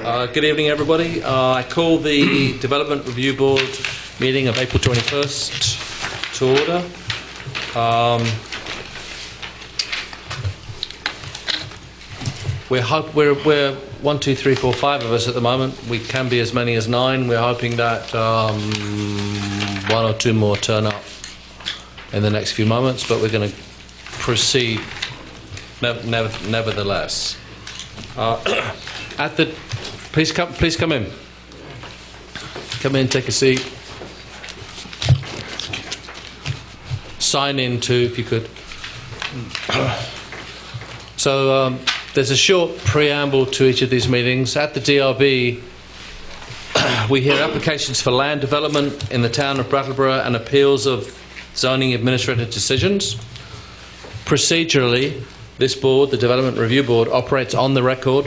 Good evening, everybody. I call the Development Review Board meeting of April 21st to order. We're 1, 2, 3, 4, 5 of us at the moment. We can be as many as 9. We're hoping that 1 or 2 more turn up in the next few moments, but we're going to proceed nevertheless. Please come in. Come in, take a seat. Sign in too, if you could. So there's a short preamble to each of these meetings. At the DRB, we hear applications for land development in the town of Brattleboro and appeals of zoning administrative decisions. Procedurally, this board, the Development Review Board, operates on the record,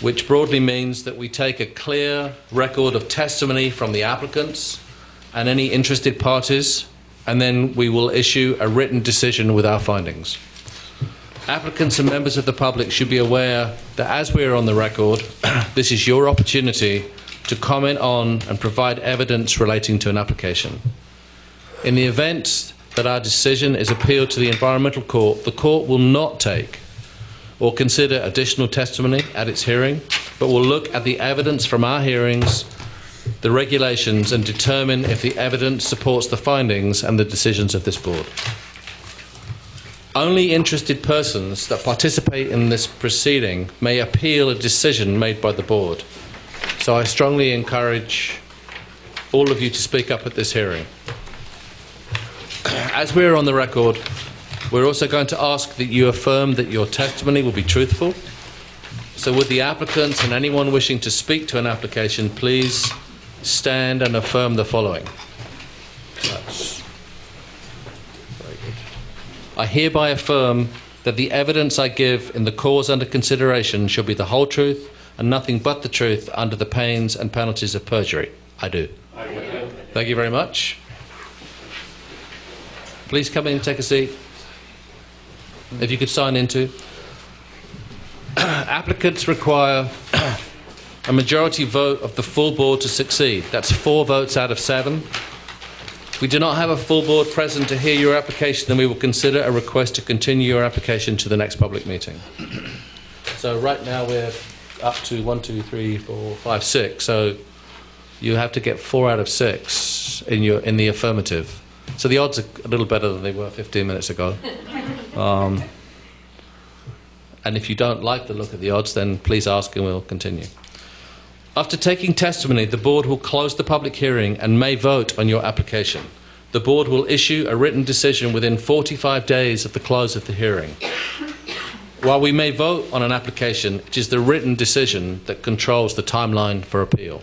which broadly means that we take a clear record of testimony from the applicants and any interested parties, and then we will issue a written decision with our findings. Applicants and members of the public should be aware that as we are on the record, this is your opportunity to comment on and provide evidence relating to an application. In the event that our decision is appealed to the Environmental Court, the Court will not take or consider additional testimony at its hearing, but will look at the evidence from our hearings, the regulations, and determine if the evidence supports the findings and the decisions of this board. Only interested persons that participate in this proceeding may appeal a decision made by the board. So I strongly encourage all of you to speak up at this hearing. As we are on the record, we're also going to ask that you affirm that your testimony will be truthful. So would the applicants and anyone wishing to speak to an application please stand and affirm the following. That's very good. I hereby affirm that the evidence I give in the cause under consideration shall be the whole truth and nothing but the truth under the pains and penalties of perjury. I do. I do. Thank you very much. Please come in and take a seat. If you could sign in too. Applicants require a majority vote of the full board to succeed. That's 4 votes out of 7. If we do not have a full board present to hear your application, then we will consider a request to continue your application to the next public meeting. So right now we're up to 1, 2, 3, 4, 5, 6. So you have to get 4 out of 6 in the affirmative. So the odds are a little better than they were 15 minutes ago. And if you don't like the look of the odds, then please ask and we'll continue. After taking testimony, the board will close the public hearing and may vote on your application. The board will issue a written decision within 45 days of the close of the hearing. While we may vote on an application, it is the written decision that controls the timeline for appeal.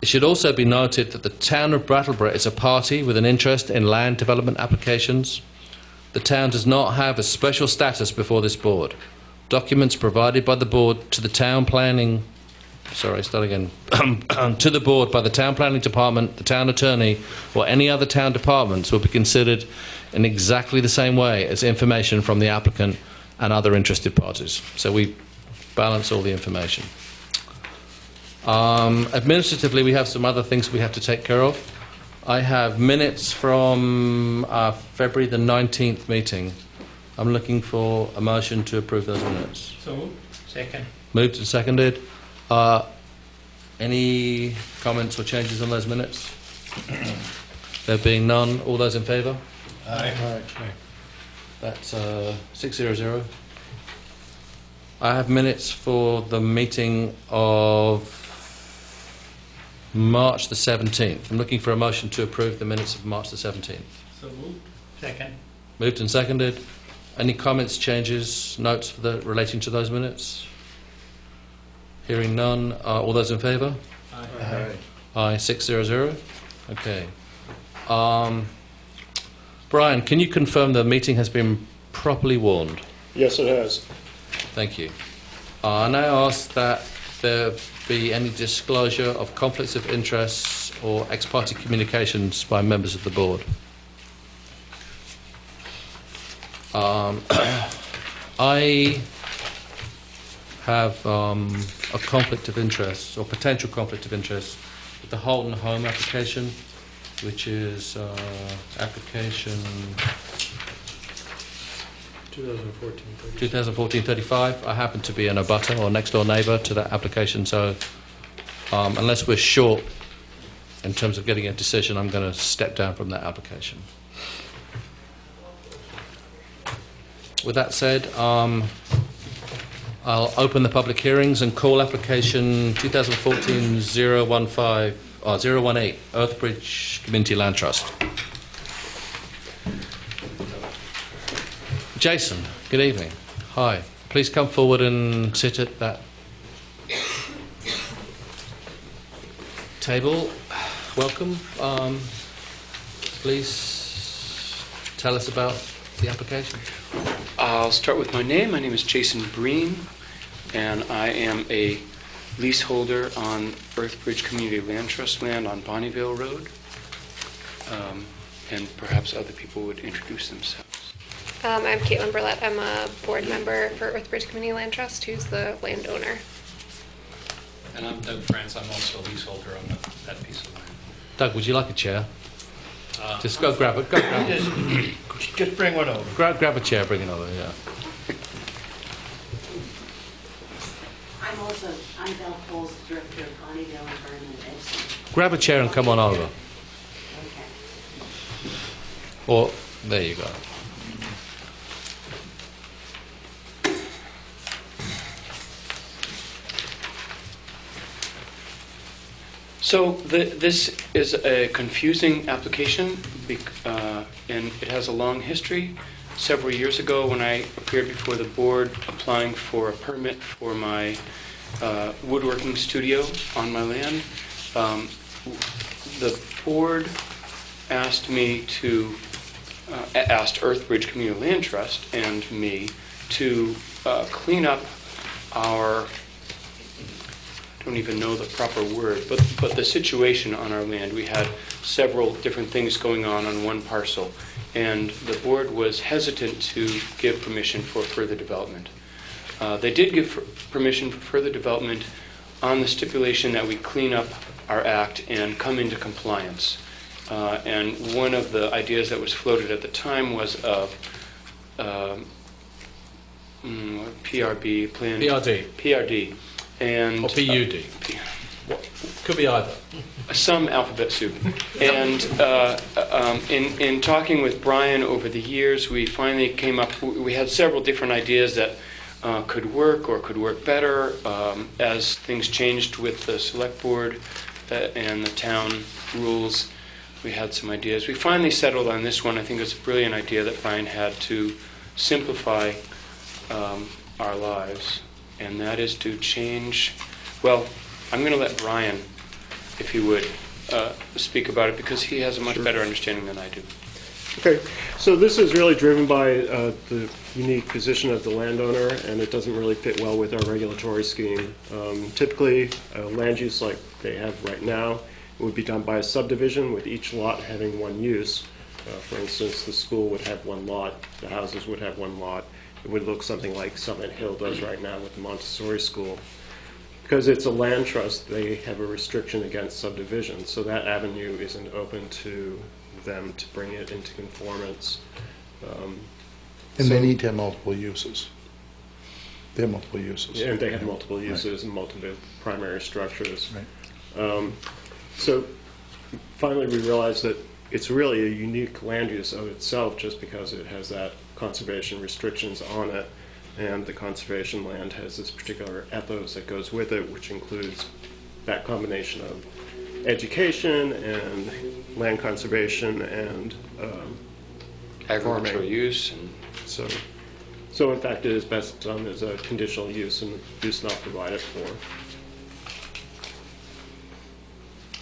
It should also be noted that the town of Brattleboro is a party with an interest in land development applications. The town does not have a special status before this board. Documents provided by the board to the town planning, to the board by the town planning department, the town attorney, or any other town departments will be considered in exactly the same way as information from the applicant and other interested parties. So we balance all the information. Administratively, we have some other things we have to take care of. I have minutes from our February the 19th meeting. I'm looking for a motion to approve those minutes. So moved. Second. Moved and seconded. Any comments or changes on those minutes? There being none, all those in favour? Aye. Aye. That's 600. I have minutes for the meeting of March the 17th. I'm looking for a motion to approve the minutes of March the 17th. So moved. Second. Moved and seconded. Any comments, changes, notes relating to those minutes? Hearing none. All those in favour? Aye. Aye. 600. Okay. Brian, can you confirm the meeting has been properly warned? Yes, it has. Thank you. I now ask that there be any disclosure of conflicts of interest or ex parte communications by members of the board. I have a conflict of interest, or potential conflict of interest, with the Holton Home application, which is application 2014-35. I happen to be an abutter or next door neighbour to that application, so unless we're short in terms of getting a decision, I'm going to step down from that application. With that said, I'll open the public hearings and call application 2014-018, Earthbridge Community Land Trust. Jason, good evening. Hi. Please come forward and sit at that table. Welcome. Please tell us about the application. I'll start with my name. My name is Jason Breen, and I am a leaseholder on Earthbridge Community Land Trust land on Bonnievale Road. And perhaps other people would introduce themselves. I'm Caitlin Burlett. I'm a board member for Earthbridge Community Land Trust, who's the landowner. And I'm Doug France. I'm also a leaseholder on that piece of land. Doug, would you like a chair? Just go grab it. Go grab it. Just bring one over. Grab a chair, bring it over, yeah. I'm Belle Coles, Director of Bonnievale and Vernon Edson. Grab a chair and come on over. Okay. Or, there you go. So this is a confusing application, and it has a long history. Several years ago, when I appeared before the board applying for a permit for my woodworking studio on my land, the board asked Earthbridge Community Land Trust and me to clean up our, I don't even know the proper word, but the situation on our land. We had several different things going on one parcel, and the board was hesitant to give permission for further development. They did give permission for further development on the stipulation that we clean up our act and come into compliance. And one of the ideas that was floated at the time was PRB, Plan PRD. And, or PUD. Could be either. Some alphabet soup. And in talking with Brian over the years, we finally came up, we had several different ideas that could work or could work better as things changed with the select board and the town rules. We had some ideas. We finally settled on this one. I think it's a brilliant idea that Brian had to simplify our lives. And that is to change, well, I'm going to let Brian, if he would, speak about it, because he has a much better understanding than I do. Okay, so this is really driven by the unique position of the landowner, and it doesn't really fit well with our regulatory scheme. Typically, land use like they have right now would be done by a subdivision with each lot having one use. For instance, the school would have one lot, the houses would have one lot. It would look something like Summit Hill does right now with the Montessori school. Because it's a land trust, they have a restriction against subdivision, so that avenue isn't open to them to bring it into conformance. And they need to have multiple uses. They have multiple uses. And they have multiple uses and multiple primary structures. Right. So finally we realized that it's really a unique land use of itself just because it has that conservation restrictions on it, and the conservation land has this particular ethos that goes with it, which includes that combination of education and land conservation and Agricultural farming. use. And so in fact it is best done as a conditional use and use not provided for.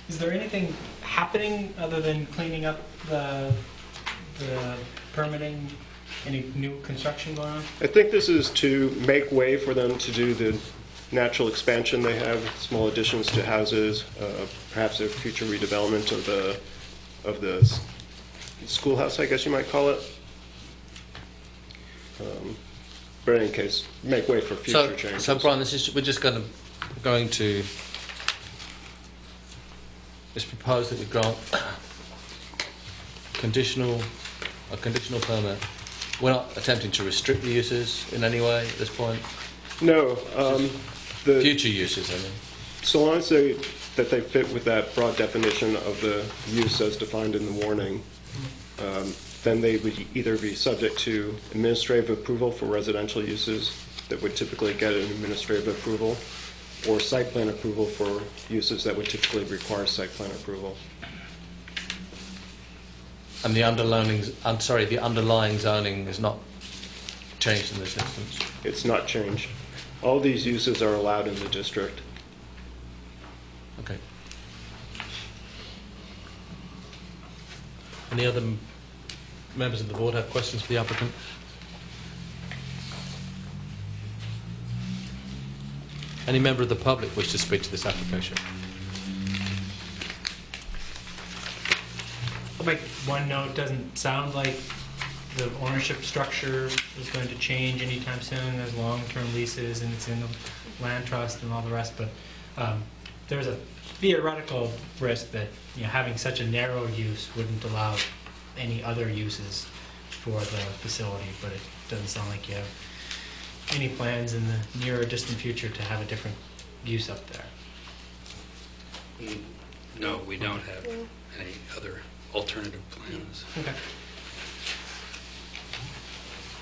Is there anything happening other than cleaning up the permitting? Any new construction going on? I think this is to make way for them to do the natural expansion they have, small additions to houses, perhaps a future redevelopment of the schoolhouse, I guess you might call it. but in any case, make way for future changes. So Brian, we're just going to just propose that we grant a conditional permit. We're not attempting to restrict the uses in any way at this point. No, the Future uses, I mean. so long as they fit with that broad definition of the use as defined in the warning, then they would either be subject to administrative approval for residential uses that would typically get an administrative approval, or site plan approval for uses that would typically require site plan approval. And the underlying zoning is not changed in this instance. It's not changed. All these uses are allowed in the district. Okay. Any other members of the board have questions for the applicant? Any member of the public wish to speak to this application? I'll make one note. Doesn't sound like the ownership structure is going to change anytime soon. There's long-term leases and it's in the land trust and all the rest, but there's a theoretical risk that having such a narrow use wouldn't allow any other uses for the facility, but it doesn't sound like you have any plans in the near or distant future to have a different use up there. No, we don't have any other alternative plans. Okay.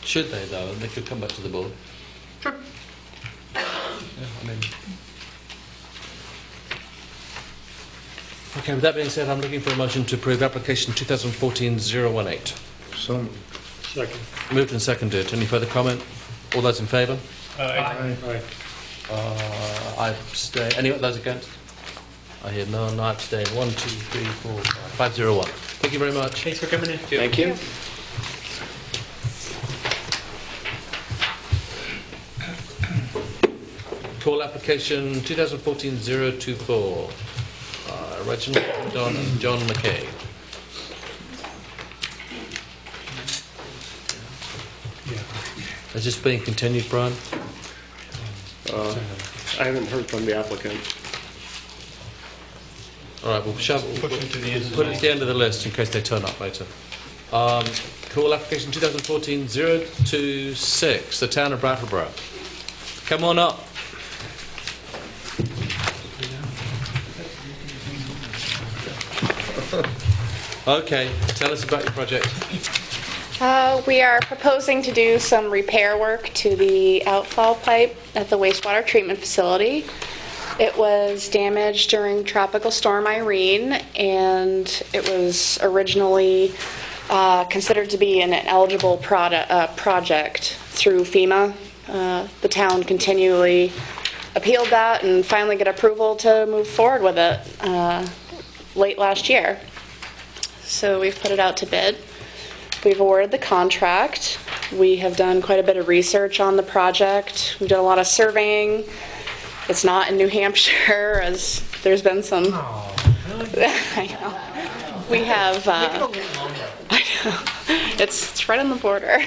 Should they, though? They could come back to the board. Sure. Yeah, I mean... Okay, with that being said, I'm looking for a motion to approve application 2014-018. So moved. Second. Moved and seconded. Any further comment? All those in favour? Aye. I abstain. Any of those against? I hear none. I abstain. 1, 2, 3, 4, 5. 501. Thank you very much. Thanks for coming in. Thank you. Call application 2014-024. Reginald Don and John McKay. Is this being continued, Brian? I haven't heard from the applicant. All right, we'll Push it to the end of the put it at the end of the list in case they turn up later. Call application 2014-026, the town of Brattleboro. Come on up. Okay, tell us about your project. We are proposing to do some repair work to the outfall pipe at the wastewater treatment facility. It was damaged during Tropical Storm Irene, and it was originally considered to be an eligible project through FEMA. The town continually appealed that and finally got approval to move forward with it late last year. So we've put it out to bid. We've awarded the contract. We have done quite a bit of research on the project. We've done a lot of surveying. It's not in New Hampshire, as there's been some... Oh, really? I know. We have... I know. It's right on the border.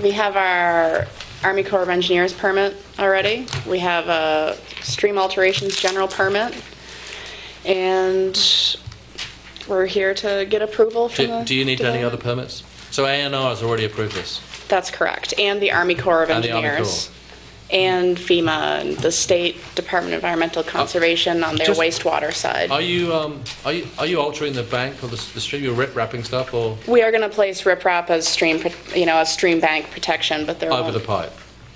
We have our Army Corps of Engineers permit already. We have a stream alterations general permit. And we're here to get approval from the... Do you need any other permits? So A&R has already approved this. That's correct. And the Army Corps of And the Engineers. Army Corps. And FEMA and the State Department of Environmental Conservation on their just- wastewater side. Are you altering the bank or the stream? You're rip-wrapping stuff, or We are going to place riprap as stream bank protection, but they're over the pipe?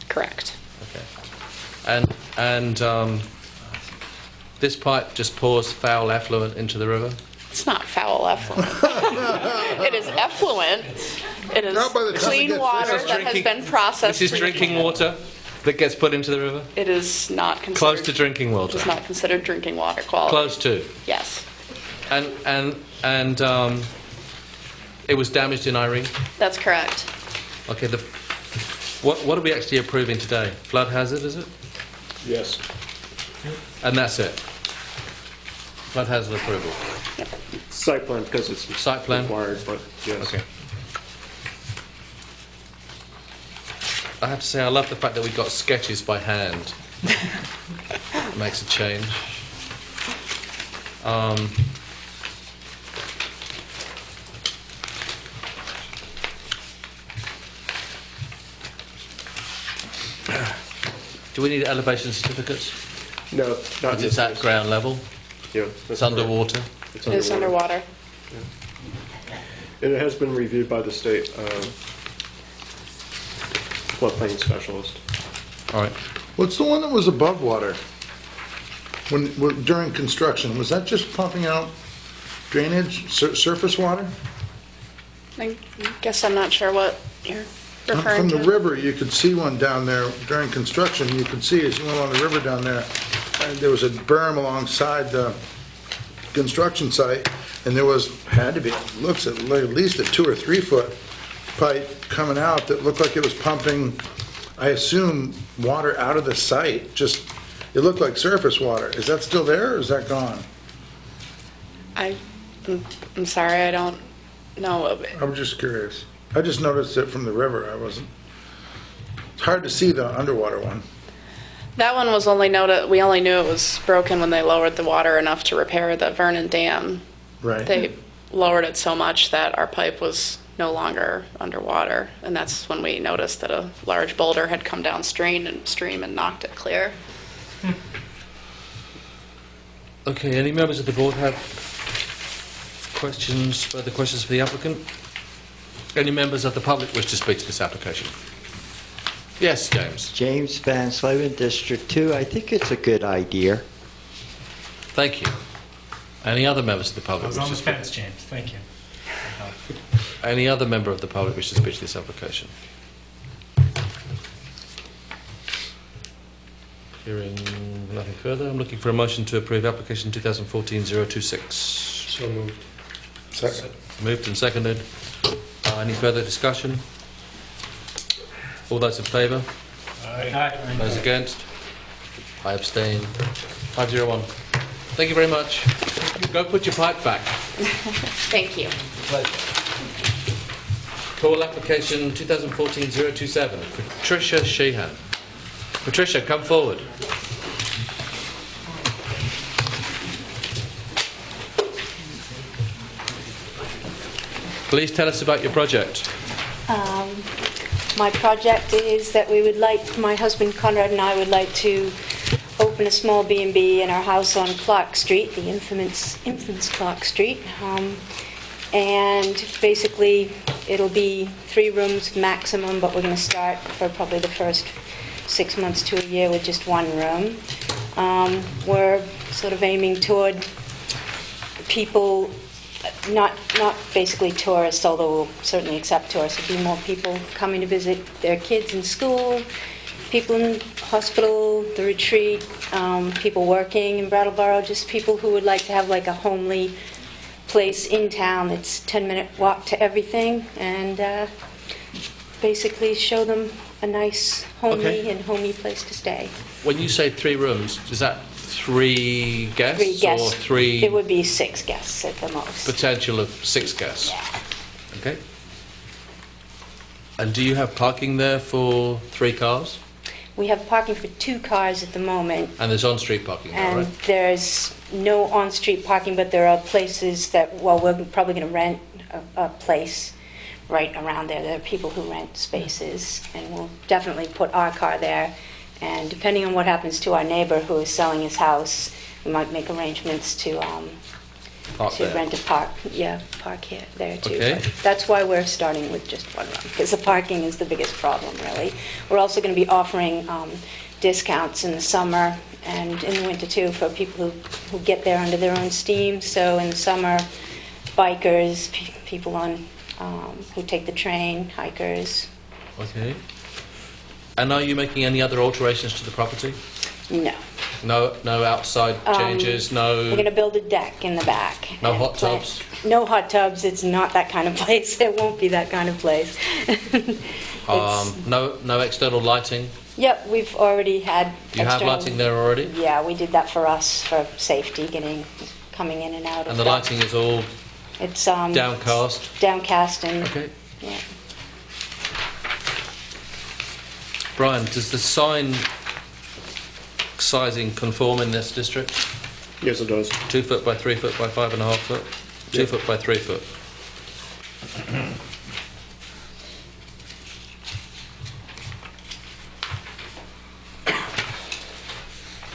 correct. Okay. And this pipe just pours foul effluent into the river. It's not foul effluent. It is effluent. It is Not by the time it clean gets water there. that has been processed. This is for drinking treatment. water that gets put into the river. It is not considered. Close to drinking It water. is not considered drinking water quality. Close to. Yes, And it was damaged in Irene. that's correct. Okay. What are we actually approving today? Flood hazard, is it? Yes. And that's it. Flood hazard approval. Site plan, because it's Site plan? required, but yes. Okay. I have to say, I love the fact that we got sketches by hand. It makes a change. Do we need elevation certificates? No, not Because it's at ground level. Yeah, It's that's underwater. correct. It's underwater. And it has been reviewed by the state floodplain specialist. All right. What's the one that was above water? During construction, was that just pumping out drainage, surface water? I guess I'm not sure what you're From referring the to. river, you could see one down there during construction. You could see as you went along the river down there, there was a berm alongside the construction site, and there had to be, looks at least a 2 or 3 foot pipe coming out that looked like it was pumping, I assume, water out of the site. Just, it looked like surface water. Is that still there, or is that gone? I'm sorry, I don't know. I'm just curious. I just noticed it from the river. It's hard to see the underwater one. That one was only noted, we only knew it was broken when they lowered the water enough to repair the Vernon Dam. Right. They lowered it so much that our pipe was no longer underwater, and that's when we noticed that a large boulder had come downstream and knocked it clear. Okay, any members of the board have further questions for the applicant? Any members of the public wish to speak to this application? Yes, James. James Van Slyven, District 2. I think it's a good idea. Thank you. Any other members of the public I was wish on to the speak? fence, James. Thank you. Any other member of the public wish to speak to this application? Hearing nothing further, I'm looking for a motion to approve application 2014-026. So moved. Second. Moved and seconded. Any further discussion? All those in favour? Aye. Those against? I abstain. 501. Thank you very much. Go put your pipe back. Thank you. Call application 2014-027. Patricia Sheehan. Patricia, come forward. Please tell us about your project. My project is that my husband Conrad and I would like to open a small B&B in our house on Clark Street, the infamous Clark Street. And basically, it'll be 3 rooms maximum, but we're going to start for probably the first 6 months to a year with just 1 room. We're sort of aiming toward people, not basically tourists, although we'll certainly accept tourists. There'll be more people coming to visit their kids in school, people in hospital, the retreat, people working in Brattleboro, just people who would like to have like a homely place in town that's 10-minute walk to everything, and basically show them a nice homey place to stay. When you say 3 rooms, is that 3 guests? 3 guests. Or 3 It would be 6 guests at the most. potential of 6 guests? Yeah. Okay. And do you have parking there for 3 cars? We have parking for 2 cars at the moment, And there's on-street parking there, and right? there's no on-street parking, but there are places that, well, we're probably going to rent a place right around there. There are people who rent spaces, and we'll definitely put our car there. And depending on what happens to our neighbor who is selling his house, we might make arrangements to Park there. rent a park here there too. Okay. But that's why we're starting with just 1 room, because the parking is the biggest problem, really. We're also going to be offering discounts in the summer and in the winter too for people who get there under their own steam. So in the summer, bikers, people on who take the train, hikers. Okay. And are you making any other alterations to the property? No. No outside changes, We're going to build a deck in the back. No and hot tubs? No hot tubs. It's not that kind of place. It won't be that kind of place. no external lighting? Yep, we've already had You have external- lighting there already? Yeah, we did that for us, for safety, coming in and out of And the that. lighting is all It's downcast? downcast and Okay. yeah. Brian, does the sign sizing conform in this district? Yes, it does. 2 foot by 3 foot by 5.5 foot? 2 Yep. foot by 3 foot.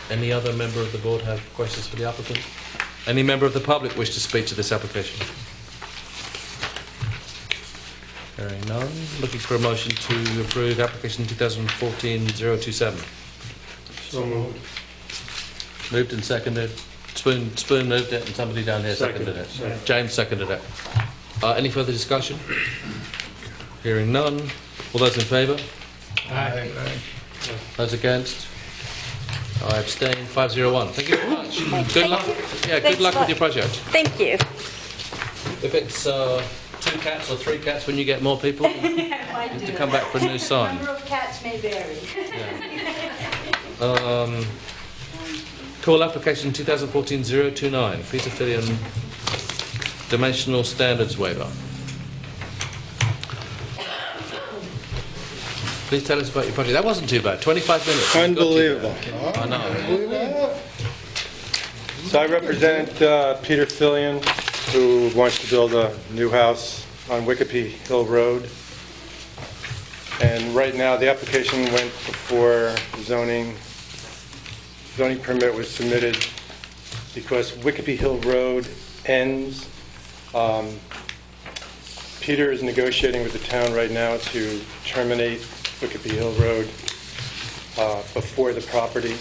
Any other member of the board have questions for the applicant? Any member of the public wish to speak to this application? Hearing none. Looking for a motion to approve application 2014-027. So moved. Moved and seconded. Spoon moved it and somebody down here seconded it. Second. James seconded it. Any further discussion? Hearing none. All those in favour? Aye. Those against? I abstain. 501. Thank you very much. Good luck. Yeah, good luck with your project. Thank you. If it's 2 cats or 3 cats when you get more people, you have to come back for a new sign. Number of cats may vary. Call application 2014-029, Peter Fillion, dimensional standards waiver. Please tell us about your project. That wasn't too bad. 25 minutes. Unbelievable. I know. So I represent Peter Fillion, who wants to build a new house on Wikipe Hill Road. And right now, the application went before zoning. Zoning permit was submitted because Wikipe Hill Road ends. Peter is negotiating with the town right now to terminate Wikipe Hill Road before the property.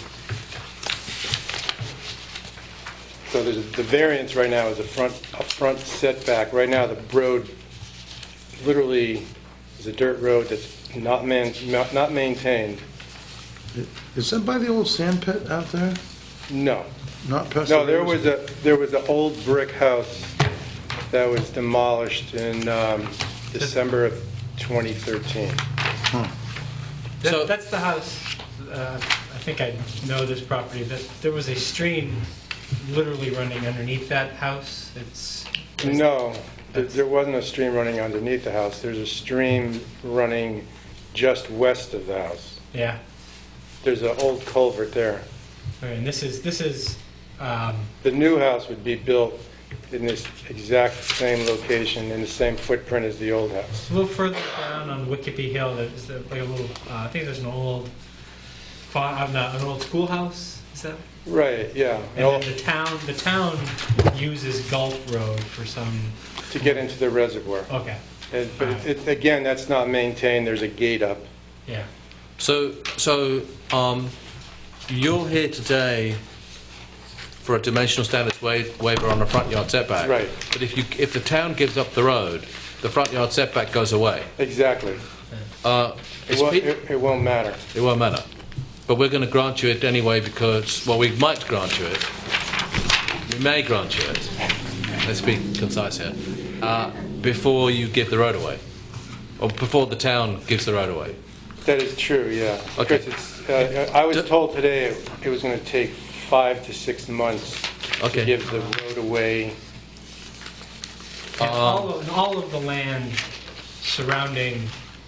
So the variance right now is a front setback. Right now, the road literally is a dirt road that's not maintained. Is that by the old sand pit out there? No. Not past No, the there was an old brick house that was demolished in December of 2013. So- That's the house, I think I know this property, that there was a stream literally running underneath that house. No, there wasn't a stream running underneath the house. There's a stream running just west of the house. Yeah. There's an old culvert there. Okay, and this is The new house would be built in this exact same location, in the same footprint as the old house. a little further down on Wikipe Hill. There's like a little. I think there's an old schoolhouse. Is that? Right. Yeah. And then the town uses Gulf Road for some. To get into the reservoir. Okay. But again, that's not maintained. There's a gate up. Yeah. So you're here today for a dimensional standards waiver on a front yard setback. Right. But if the town gives up the road, the front yard setback goes away. Exactly. It won't matter. It won't matter. But we're going to grant you it anyway because, well, we might grant you it. We may grant you it. Let's be concise here. Before you give the road away. Or before the town gives the road away. That is true, yeah. Okay. Because I was told today it was going to take 5 to 6 months Okay. to give the road away. And all of the land surrounding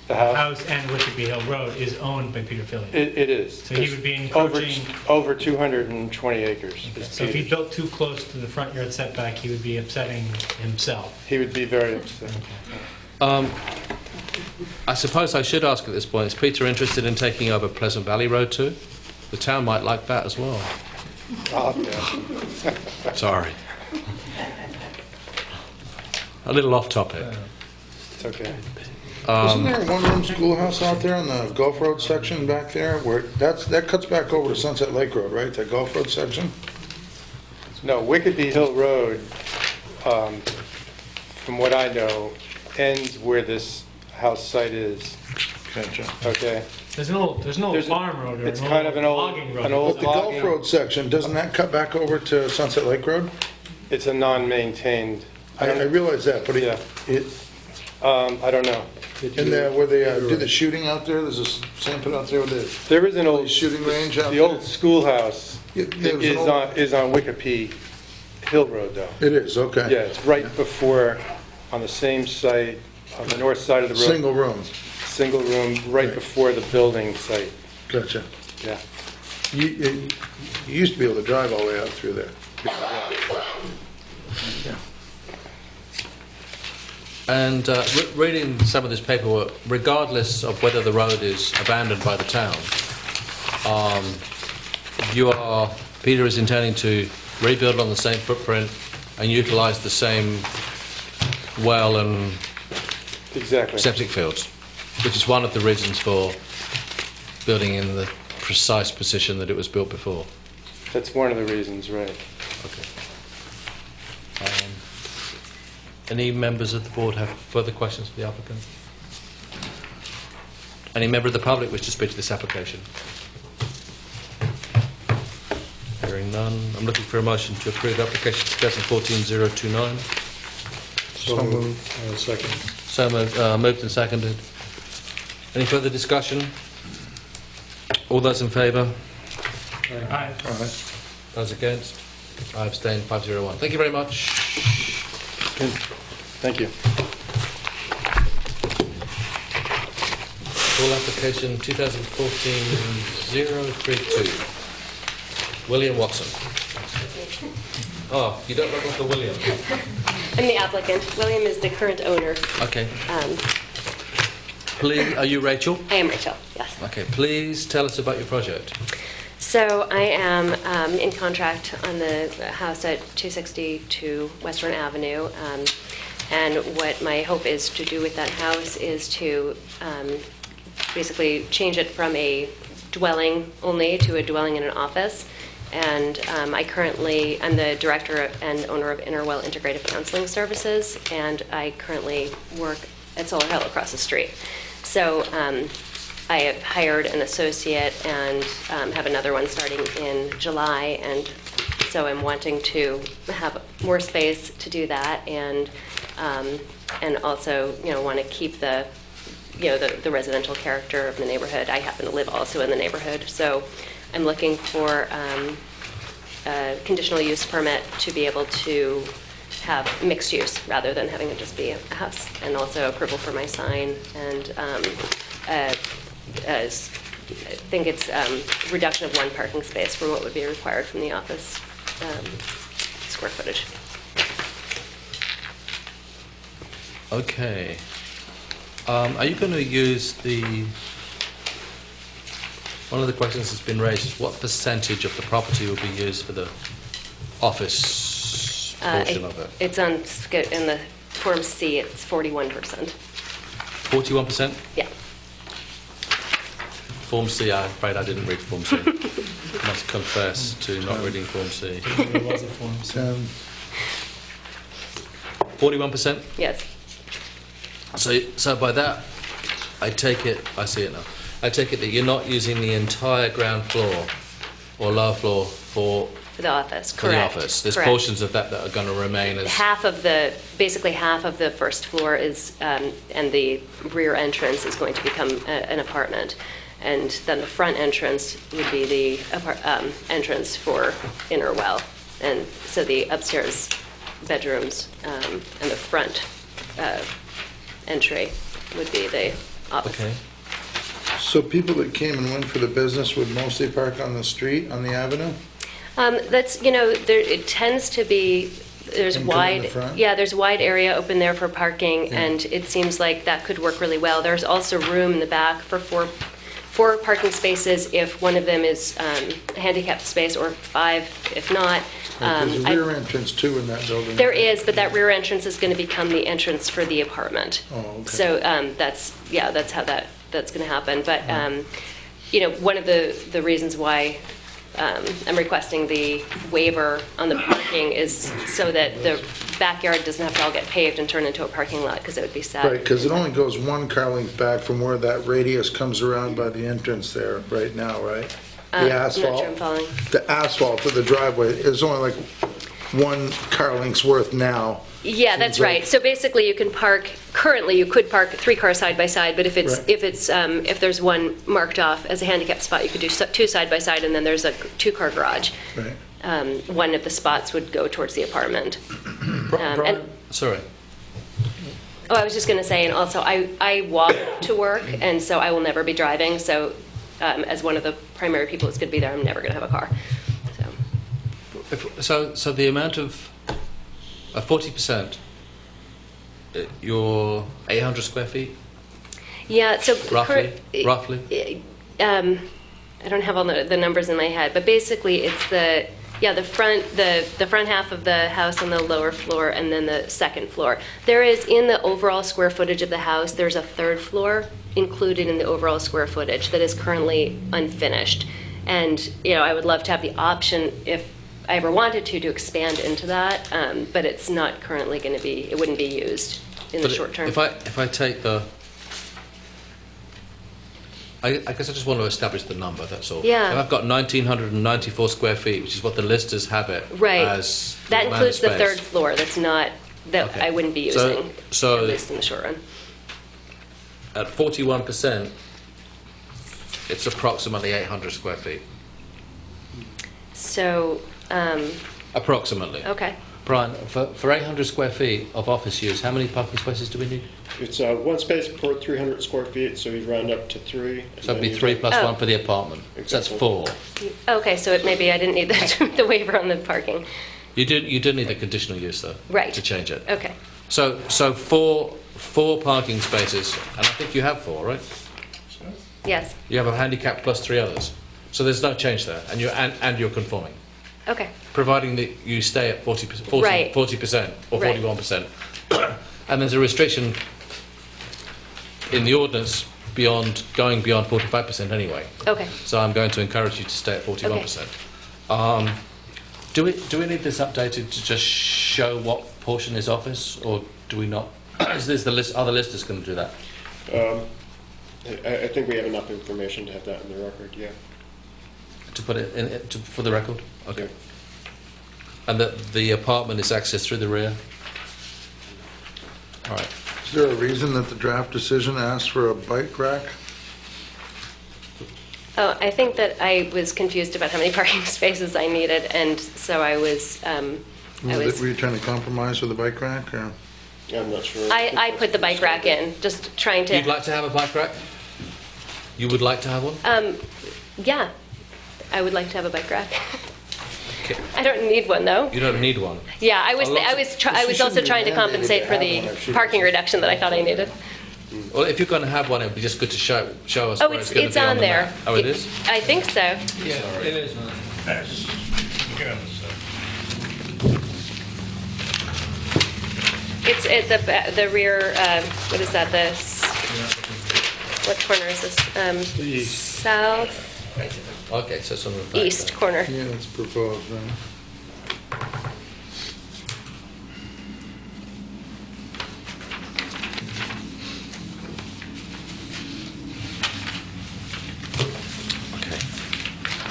The the house? house and Wikipe Hill Road is owned by Peter Fillion. It is. So he would be encroaching. Over 220 acres. is So if he Peter's. built too close to the front yard setback, he would be upsetting himself. He would be very upset. I suppose I should ask at this point, is Peter interested in taking over Pleasant Valley Road too? The town might like that as well. Oh, yeah. Sorry. A little off topic. It's okay. Isn't there a one-room schoolhouse out there on the Gulf Road section back there? Where that cuts back over to Sunset Lake Road, right? That Gulf Road section? No, Wickeby Hill Road, from what I know, ends where this house site is. Gotcha. Okay? There's an old farm road or It's an kind old of an old- logging road. an old But the Gulf logging- Road section, doesn't that cut back over to Sunset Lake Road? It's a non-maintained. I realize that, but Yeah. I don't know. in there where they do the shooting out there, there's a sand pit out there with the There is an old shooting range out The there? old schoolhouse Yeah, there was an old- is on Wikipe Hill Road, though. It is, okay. Yeah, it's right before, on the same site, on the north side of the road. Single room. single room right before the building site. Gotcha. Yeah. You used to be able to drive all the way out through there. Yeah. And reading some of this paperwork, regardless of whether the road is abandoned by the town, Peter is intending to rebuild on the same footprint and utilise the same well and septic fields, which is one of the reasons for building in the precise position that it was built before. That's one of the reasons, right. Okay. Any members of the board have further questions for the applicant? Any member of the public wish to speak to this application? Hearing none, I'm looking for a motion to approve application 2014-029. So moved. Second. So moved and seconded. Any further discussion? All those in favour? Aye. Those against? I abstain. 501. Thank you very much. Thank you. Full application 2014-032. William Watson. Oh, you don't look like a William. I'm the applicant. William is the current owner. Okay. Please, are you Rachel? I am Rachel, yes. Okay, please tell us about your project. So I am in contract on the house at 262 Western Avenue. And what my hope is to do with that house is to basically change it from a dwelling only to a dwelling in an office. And I'm the director and owner of Interwell Integrative Counseling Services, and I currently work at Solar Hill across the street. So I have hired an associate and have another one starting in July, and so I'm wanting to have more space to do that, and also want to keep the residential character of the neighborhood. I happen to live also in the neighborhood, so I'm looking for a conditional use permit to be able to have mixed use rather than having it just be a house, and also approval for my sign, and I think it's reduction of one parking space from what would be required from the office square footage. Okay. Are you going to use one of the questions that's been raised is what percentage of the property will be used for the office portion of it? It's in the Form C, it's 41%. 41%? Yeah. Form C, I'm afraid I didn't read Form C. Must confess to not reading Form C. There was a Form C. 41%? Yes. So by that, I take it that you're not using the entire ground floor or lower floor for the office, for correct. the office. There's correct. portions of that are going to remain as... Basically half of the first floor is, and the rear entrance is going to become an apartment. And then the front entrance would be the entrance for Interwell. And so the upstairs bedrooms and the front entry would be the office. Okay. So people that came and went for the business would mostly park on the street, on the avenue? It tends to be, there's And come in the front? there's wide area open there for parking, and it seems like that could work really well. There's also room in the back for four parking spaces if one of them is a handicapped space, or 5 if not. There's a rear entrance too in that building. There is, but that rear entrance is going to become the entrance for the apartment. Oh, okay. So that's how that's going to happen. But one of the reasons why I'm requesting the waiver on the parking is so that the backyard doesn't have to all get paved and turn into a parking lot, because it would be sad. Right, because it only goes one car length back from where that radius comes around by the entrance there right now, right? The asphalt. I'm not sure I'm following. The asphalt for the driveway is only like one car length's worth now. Yeah, that's right. So basically, you could park 3 cars side by side, but if there's one marked off as a handicapped spot, you could do 2 side by side, and then there's a 2-car garage. Right. One of the spots would go towards the apartment. Brian, sorry. Oh, I was just going to say, and also I walk to work, and so I will never be driving. So as one of the primary people that's going to be there, I'm never going to have a car. So the amount of 40%, you're 800 square feet? Yeah, so Roughly? I don't have all the numbers in my head, but basically it's the front half of the house on the lower floor and then the second floor. There is, in the overall square footage of the house, there's a third floor included in the overall square footage that is currently unfinished. And, I would love to have the option, if I ever wanted to expand into that, but it's not currently going to be, it wouldn't be used in the short term. If I take the... I guess I just want to establish the number, that's all. Yeah. If I've got 1,994 square feet, which is what the listers have it Right. as... That includes the space. third floor. That's not, that Okay. I wouldn't be using, So at least in the short run. at 41%, it's approximately 800 square feet. So, Approximately. okay. Brian, for 800 square feet of office use, how many parking spaces do we need? It's one space per 300 square feet, so you round up to 3. So it'd be 3 plus 1 for the apartment. So that's 4. Okay, so maybe I didn't need the waiver on the parking. You did need a conditional use, though, Right. to change it. Okay. So four parking spaces, and I think you have 4, right? Yes. You have a handicap plus 3 others. So there's no change there, and you're conforming, Okay. providing that you stay at 40% Right. or Right. 41%. And there's a restriction in the ordinance going beyond 45% anyway. Okay. So I'm going to encourage you to stay at 41%. Do we need this updated to just show what portion is office, or do we not? Is this the list? Are the listers going to do that? I think we have enough information to have that in the record, yeah. To put it in for the record? Okay. And that the apartment is accessed through the rear? All right. Is there a reason that the draft decision asked for a bike rack? Oh, I think that I was confused about how many parking spaces I needed, and so I was. Were you trying to compromise with the bike rack, or? Yeah, I'm not sure. I put the bike rack in, just trying to. You'd like to have a bike rack? You would like to have one? Yeah, I would like to have a bike rack. Okay. I don't need one though. You don't need one. Yeah, I was also trying to compensate for the parking reduction that I I needed. Well, if you're going to have one, it would be just good to show us Oh, where it's going to it's be on on the there. map. Oh, it is? I think so. Yeah, it is. It's at the rear. What is that? What corner is this? South Okay, so it's on the back east there. corner. Yeah, it's proposed, right? Okay.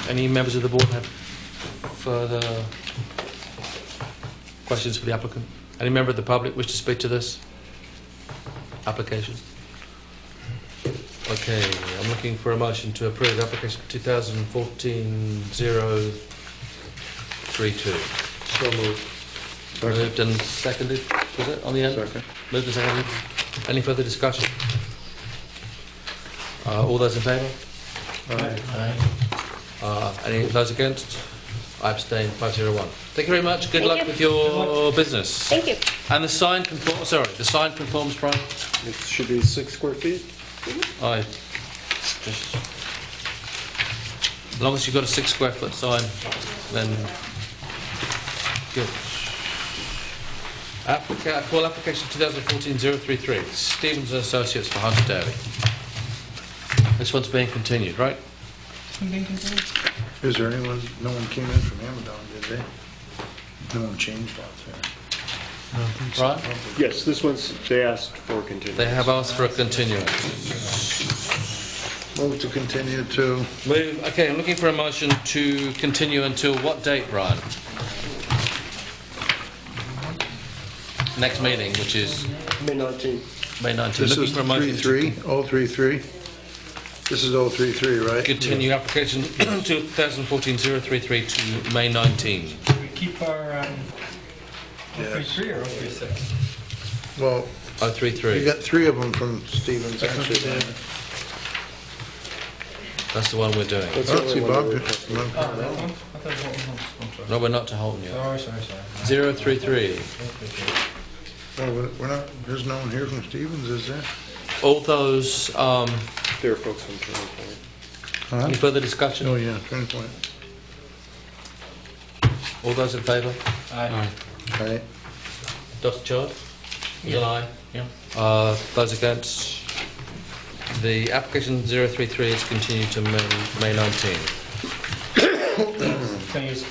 Any members of the board have further questions for the applicant? Any member of the public wish to speak to this application? Okay, I'm looking for a motion to approve application 2014-032. So moved. Moved and seconded, was it, on the end? Second. Moved and seconded. Any further discussion? All those in favour? Aye. Any those against? I abstain, 501. Thank you very much. Good Thank luck you. with your business. Thank you. And the sign conforms, the sign conforms, Brian? It should be 6 square feet. Aye. Just, as long as you've got a 6 square foot sign, then good. I call application 2014-033, Stevens and Associates for Hunter Dairy. This one's being continued, right? Is there anyone, no one came in from Amazon, did they? No one changed out there. Right? Yes, this one's, they asked for a continuance. They have asked for a continuance. Move to continue to, Okay, I'm looking for a motion to continue until what date, Brian? Next meeting, which is May 19th. May 19th. this Looking is for a motion to 033? This is 033, right? continue application 2014-033 to May 19. We keep our 033 or 036? Well, 033. You got 3 of them from Stevens, actually. That's the one we're doing. I don't see Bob. No, we're not to Holton yet. Sorry. 033. Oh, we're not, there's no one here from Stevens, is there? All those, There are folks from Turning Point. Huh? any further discussion? Oh, yeah, Turning Point. All those in favour? Aye. All right. Dr. Chord? Is an aye? Yeah. Those against? The application 033 is continued to May 19. Can I use,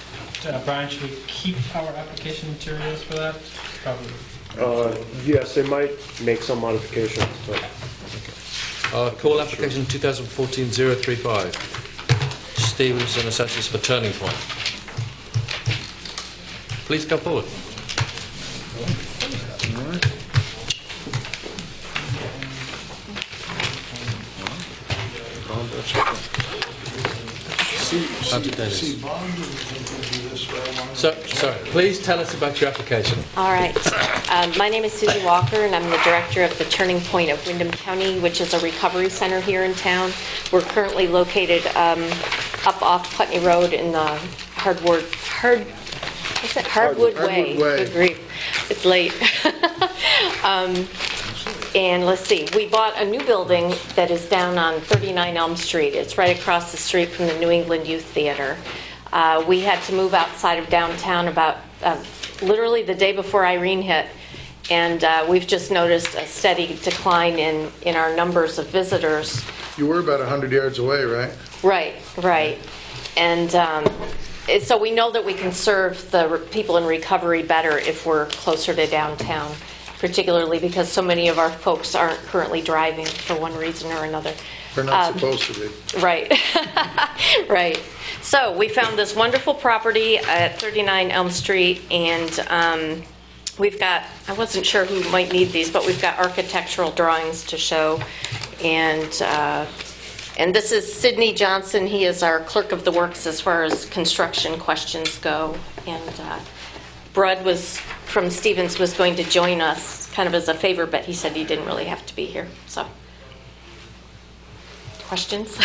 Brian, should we keep our application materials for that? Probably. Yes, they might make some modifications, but Call application 2014-035. Stevens and Associates for Turning Point. Please come forward. So, sorry, please tell us about your application. All right. My name is Susie Walker, and I'm the director of the Turning Point of Windham County, which is a recovery center here in town. We're currently located up off Putney Road in the Hardwood Way. Good grief. It's late. And let's see, we bought a new building that is down on 39 Elm Street. It's right across the street from the New England Youth Theater. We had to move outside of downtown about literally the day before Irene hit, and we've just noticed a steady decline in our numbers of visitors. You were about 100 yards away, right? Right. And so we know that we can serve the people in recovery better if we're closer to downtown, particularly because so many of our folks aren't currently driving for one reason or another. We're not supposed to be. Right. Right. So we found this wonderful property at 39 Elm Street, and we've got, I wasn't sure who might need these, but we've got architectural drawings to show. And this is Sidney Johnson. He is our clerk of the works as far as construction questions go. And Brud from Stevens was going to join us kind of as a favor, but he said he didn't really have to be here. So, questions?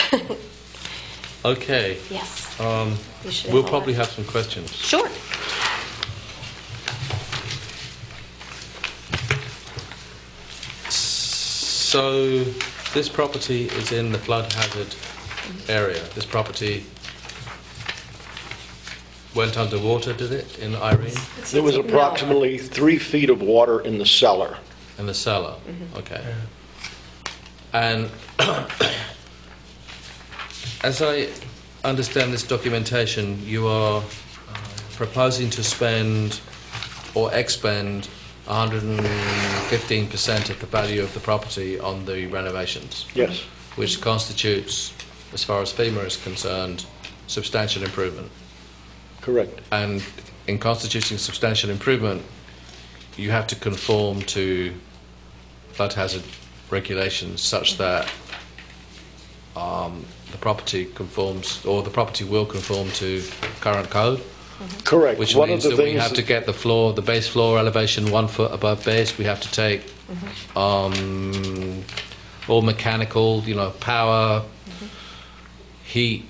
Okay. Yes. We'll probably have some questions. Sure. So, this property is in the flood hazard area. This property went underwater, did it, in Irene? There was approximately 3 feet of water in the cellar. In the cellar, okay. And as I understand this documentation, you are proposing to spend or expend 115% of the value of the property on the renovations. Yes. Which constitutes, as far as FEMA is concerned, substantial improvement. Correct. And in constituting substantial improvement, you have to conform to flood hazard regulations such that the property conforms, or the property will conform to current code. Correct. Which One means of the that we things have to get the base floor elevation 1 foot above base. We have to take all mechanical, power, heat,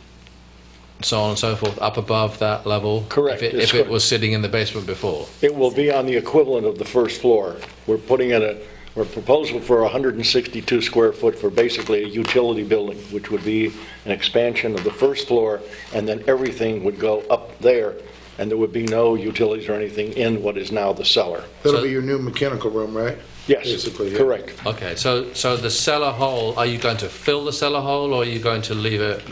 so on and so forth, up above that level. Correct. If it was sitting in the basement before. It will be on the equivalent of the first floor. We're putting in a proposal for 162 square foot for basically a utility building, which would be an expansion of the first floor, and then everything would go up there, and there would be no utilities or anything in what is now the cellar. That'll be your new mechanical room, right? Yes, basically, yeah. correct. Okay, so the cellar hole, are you going to fill the cellar hole, or are you going to leave it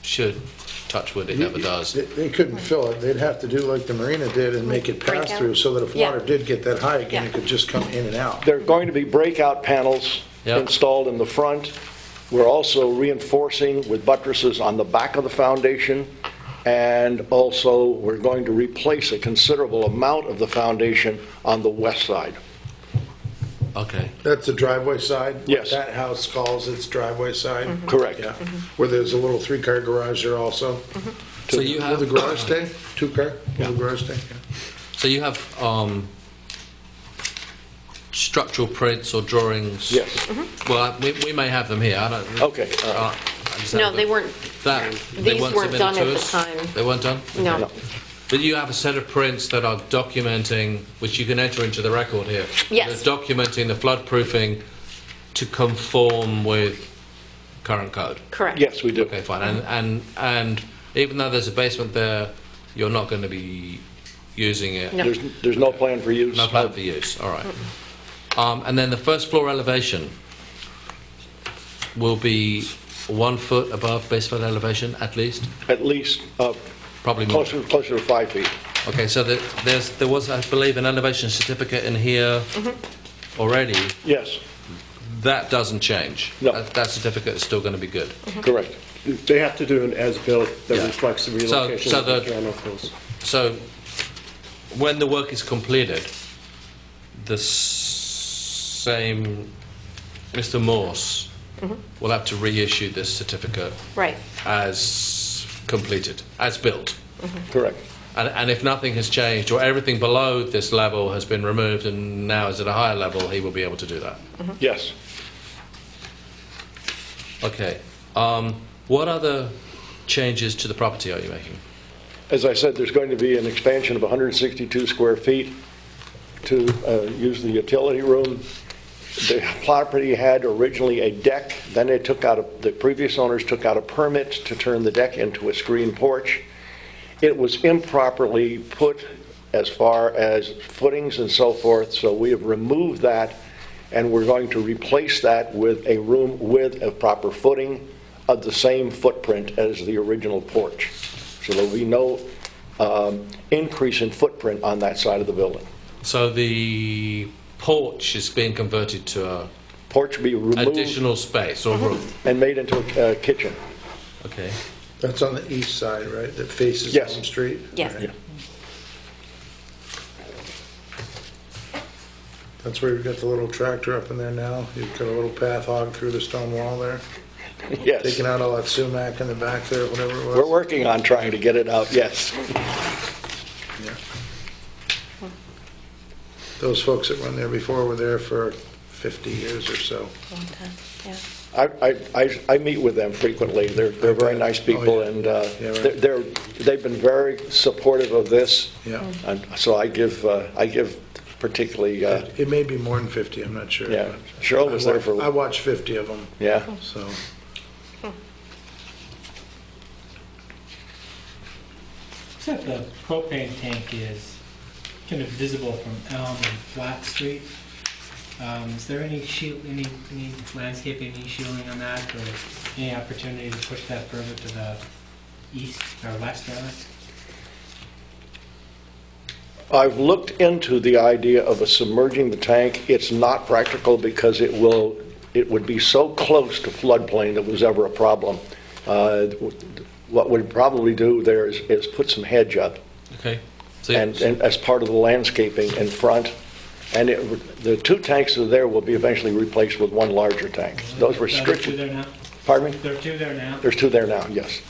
should touch wood, it never does? They couldn't fill it. They'd have to do like the marina did and make it pass through so that if water did get that high again, it could just come in and out. There are going to be breakout panels installed in the front. We're also reinforcing with buttresses on the back of the foundation, and also we're going to replace a considerable amount of the foundation on the west side. Okay. That's the driveway side? Yes. That house calls its driveway side? Correct. Yeah. Where there's a little 3-car garage there also? So you have... Will the garage stay? 2-car? Will the garage stay? Yeah. So you have structural prints or drawings? Yes. Well, we may have them here. I don't. Okay, all right. I just No, have they them. weren't, They these weren't submitted done to at the us? time. They weren't done? No. But you have a set of prints that are documenting, which you can enter into the record here. Yes. They're documenting the floodproofing to conform with current code. Correct. Yes, we do. Okay, fine. And even though there's a basement there, you're not going to be using it. No. There's no plan for use? No plan for use. All right. And then the first floor elevation will be 1 foot above base flood elevation, at least. At least, Probably more. closer to 5 feet. Okay, so there was, I believe, an elevation certificate in here already. Yes, That doesn't change. No. That certificate is still going to be good. correct. They have to do an as-built that Yeah. reflects the relocation so of the the- journals. So when the work is completed, the same Mr. Morse will have to reissue this certificate Right. as completed, as built. Correct. And if nothing has changed, or everything below this level has been removed and now is at a higher level, he will be able to do that. Yes. Okay. What other changes to the property are you making? As I said, there's going to be an expansion of 162 square feet to use the utility room. The property had originally a deck, then they the previous owners took out a permit to turn the deck into a screen porch. It was improperly put as far as footings and so forth, so we have removed that, and we're going to replace that with a room with a proper footing of the same footprint as the original porch. So there'll be no increase in footprint on that side of the building. So the porch is being converted to a Porch will be removed additional space or room. and made into a kitchen. Okay. That's on the east side, right, that faces Yes. Elm Street? Yes. Right. That's where you've got the little tractor up in there now? You've got a little path hog through the stone wall there? Yes. Taking out all that sumac in the back there, whatever it was? We're working on trying to get it out, yes. Yeah. Those folks that were there before were there for 50 years or so. Long time, yeah. I meet with them frequently. They're very nice people, Oh, yeah. and Yeah, right. they've been very supportive of this. Yeah. And so I give particularly, It may be more than 50, I'm not sure. yeah. but Cheryl was there for, I watched 50 of them, yeah. so. Except the propane tank is kind of visible from Elm and Flat Street. Is there any any landscaping, any shielding on that, or any opportunity to push that further to the east or west, rather? I've looked into the idea of submerging the tank. It's not practical because it would be so close to floodplain that was ever a problem. What we'd probably do there is put some hedge up, Okay. So and as part of the landscaping in front. And the two tanks that are there will be eventually replaced with one larger tank. Those were Are there two strictly, there now? pardon me? There are two there now? There's two there now, yes.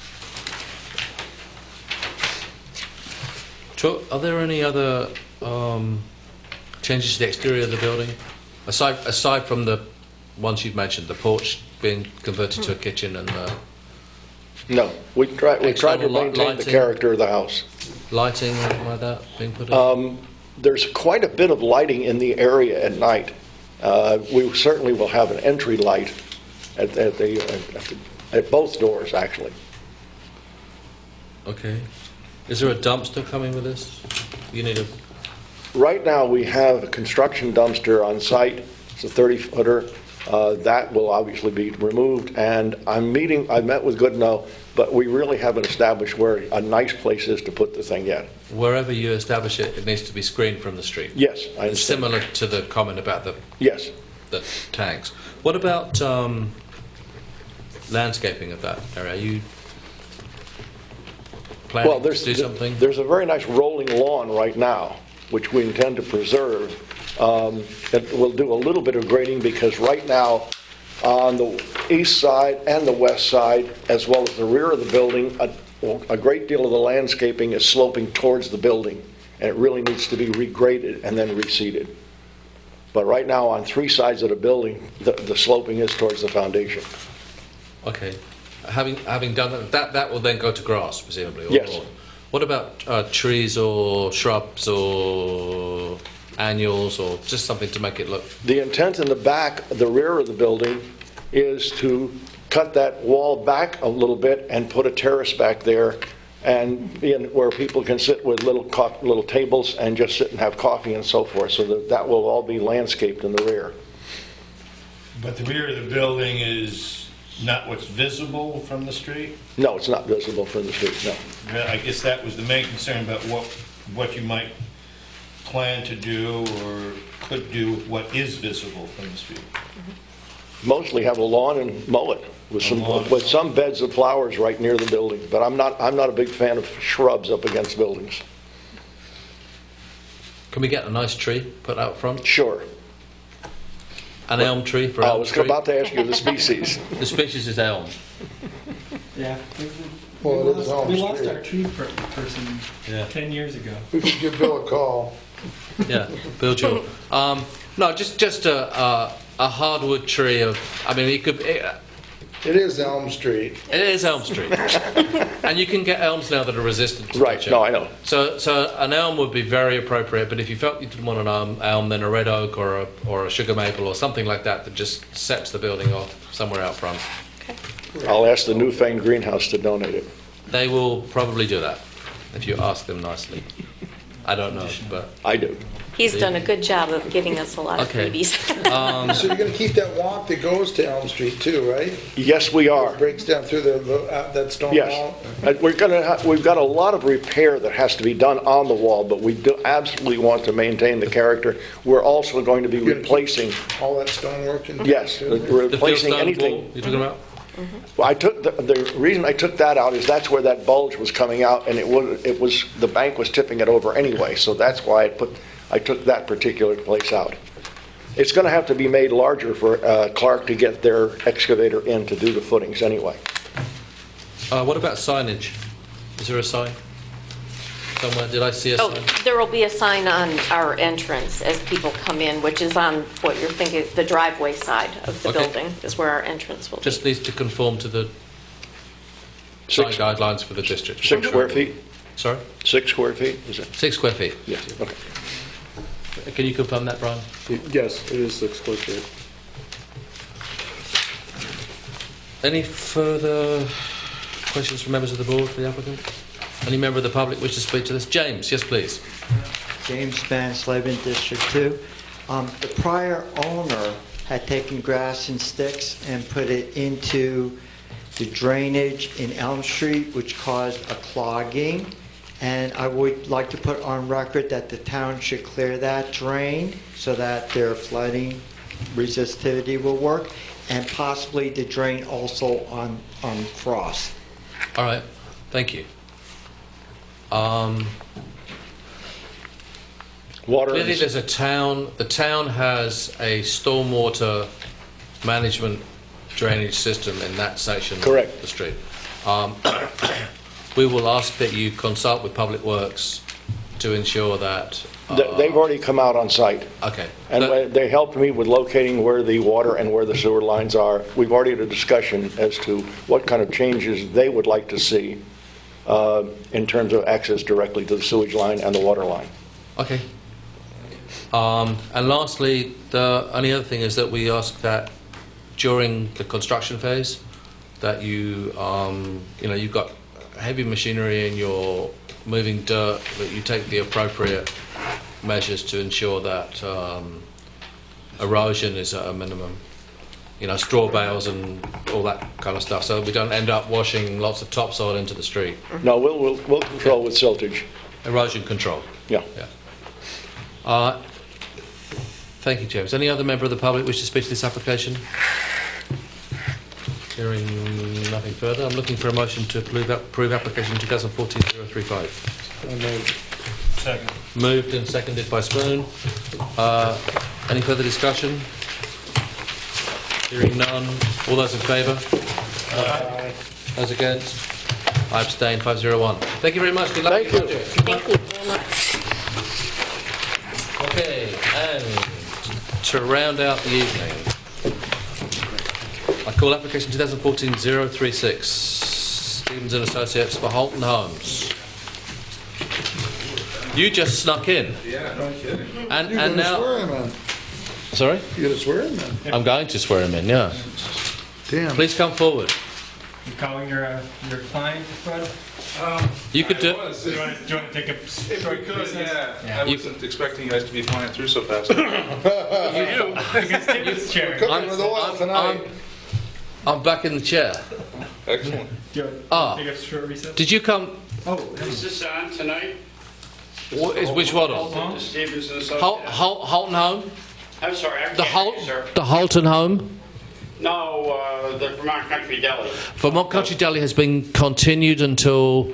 Are there any other changes to the exterior of the building? Aside from the ones you've mentioned, the porch being converted to a kitchen and the No, we tried to External maintain the lighting? character of the house. lighting, anything like that being put in? There's quite a bit of lighting in the area at night. We certainly will have an entry light at both doors, actually. Okay. Is there a dumpster coming with this? You need a... Right now, we have a construction dumpster on site. It's a 30-footer. That will obviously be removed, and I met with Goodnow, but we really haven't established where a nice place is to put the thing yet. Wherever you establish it, it needs to be screened from the street. Yes, I understand. Similar to the comment about the Yes. tanks. What about landscaping of that area? Are you planning to do something? There's a very nice rolling lawn right now, which we intend to preserve. We'll do a little bit of grading because right now, on the east side and the west side, as well as the rear of the building, a great deal of the landscaping is sloping towards the building. and it really needs to be regraded and then reseeded. But right now, on 3 sides of the building, the sloping is towards the foundation. Okay. Having done that will then go to grass, presumably? Or Yes. lawn. What about trees or shrubs or annuals or just something to make it look... The intent in the back, the rear of the building, is to cut that wall back a little bit and put a terrace back there, and where people can sit with little tables and just sit and have coffee and so forth, so that will all be landscaped in the rear. But the rear of the building is not what's visible from the street? No, it's not visible from the street, no. I guess that was the main concern about what you might plan to do or could do with what is visible from the street. Mostly have a lawn and mow it with some beds of flowers right near the building. But I'm not a big fan of shrubs up against buildings. Can we get a nice tree put out front? Sure. An elm tree for I elm was tree? about to ask you the species. The species is elm. Yeah. Well, it is Elm We lost Street. our tree person 10 years ago. We could give Bill a call. Yeah, Bill Jewell. No, just a hardwood tree of... I mean, it could... It is Elm Street. It is Elm Street. And you can get elms now that are resistant to Right, touching. no, I know. So an elm would be very appropriate, but if you felt you didn't want an elm, then a red oak or a sugar maple or something like that just sets the building off somewhere out front. I'll ask the New Fane Greenhouse to donate it. They will probably do that, if you ask them nicely. I don't know, but... I do. He's done a good job of giving us a lot of freebies. So you're going to keep that walk that goes to Elm Street too, right? Yes, we are. It breaks down through that stone Yes. wall? We've got a lot of repair that has to be done on the wall, but we do absolutely want to maintain the character. We're also going to be replacing... All that stonework? Yes, we're replacing fieldstone anything... wall you're talking about? Well, I took the reason I took that out is that's where that bulge was coming out, and the bank was tipping it over anyway, so that's why I took that particular place out. It's going to have to be made larger for Clark to get their excavator in to do the footings anyway. What about signage? Is there a sign somewhere? Did I see a sign? There will be a sign on our entrance as people come in, which is on what you're thinking, the driveway side of the Okay. building is where our entrance will be. Just needs to conform to the sign guidelines for the district. 6 square feet? Sorry? 6 square feet, is it? 6 square feet. Yes, okay. Can you confirm that, Brian? Yes, it is 6 square feet. Any further questions from members of the board for the applicant? Any member of the public wish to speak to this? James, yes, please. James Spence, Lebanon District 2. The prior owner had taken grass and sticks and put it into the drainage in Elm Street, which caused a clogging. And I would like to put on record that the town should clear that drain so that their flooding resistivity will work, and possibly the drain also on Frost. All right, thank you. Clearly there's a town, the town has a stormwater management drainage system in that section Correct. of the street. We will ask that you consult with Public Works to ensure that... They've already come out on site. Okay. And they helped me with locating where the water and where the sewer lines are. We've already had a discussion as to what kind of changes they would like to see in terms of access directly to the sewage line and the water line. Okay. And lastly, the only other thing is that we ask that during the construction phase, that you've got heavy machinery and you're moving dirt, that you take the appropriate measures to ensure that erosion is at a minimum. Straw bales and all that kind of stuff, so we don't end up washing lots of topsoil into the street. No, we'll control with siltage. Erosion control. Yeah. Thank you, James. Any other member of the public wish to speak to this application? Hearing nothing further, I'm looking for a motion to approve application 2014-035. Second. Moved and seconded by Spoon. Any further discussion? Hearing none. All those in favour? Aye. Those against? I abstain. 501. Thank you very much. Good luck. Thank you. Thank you very much. Okay, and to round out the evening, I call application 2014-036, Stevens and Associates for Holton Homes. You just snuck in. Yeah, no kidding. And You're now. swear him in. Sorry? You're going to swear him in. I'm going to swear him in, yeah. Damn. Please come forward. You calling your client, Bud? You could do. Do you want to take a short recess? Yeah. I wasn't expecting you guys to be flying through so fast. You can sit in this chair. I'm back in the chair. Excellent. Do you want to take a short recess? Did you come? Is this on tonight? Which one? The Stevens and Associates. Holton Home? I'm sorry, I The can't hear you, sir. The Holton Home? No, the Vermont Country Deli. Vermont Country Deli has been continued until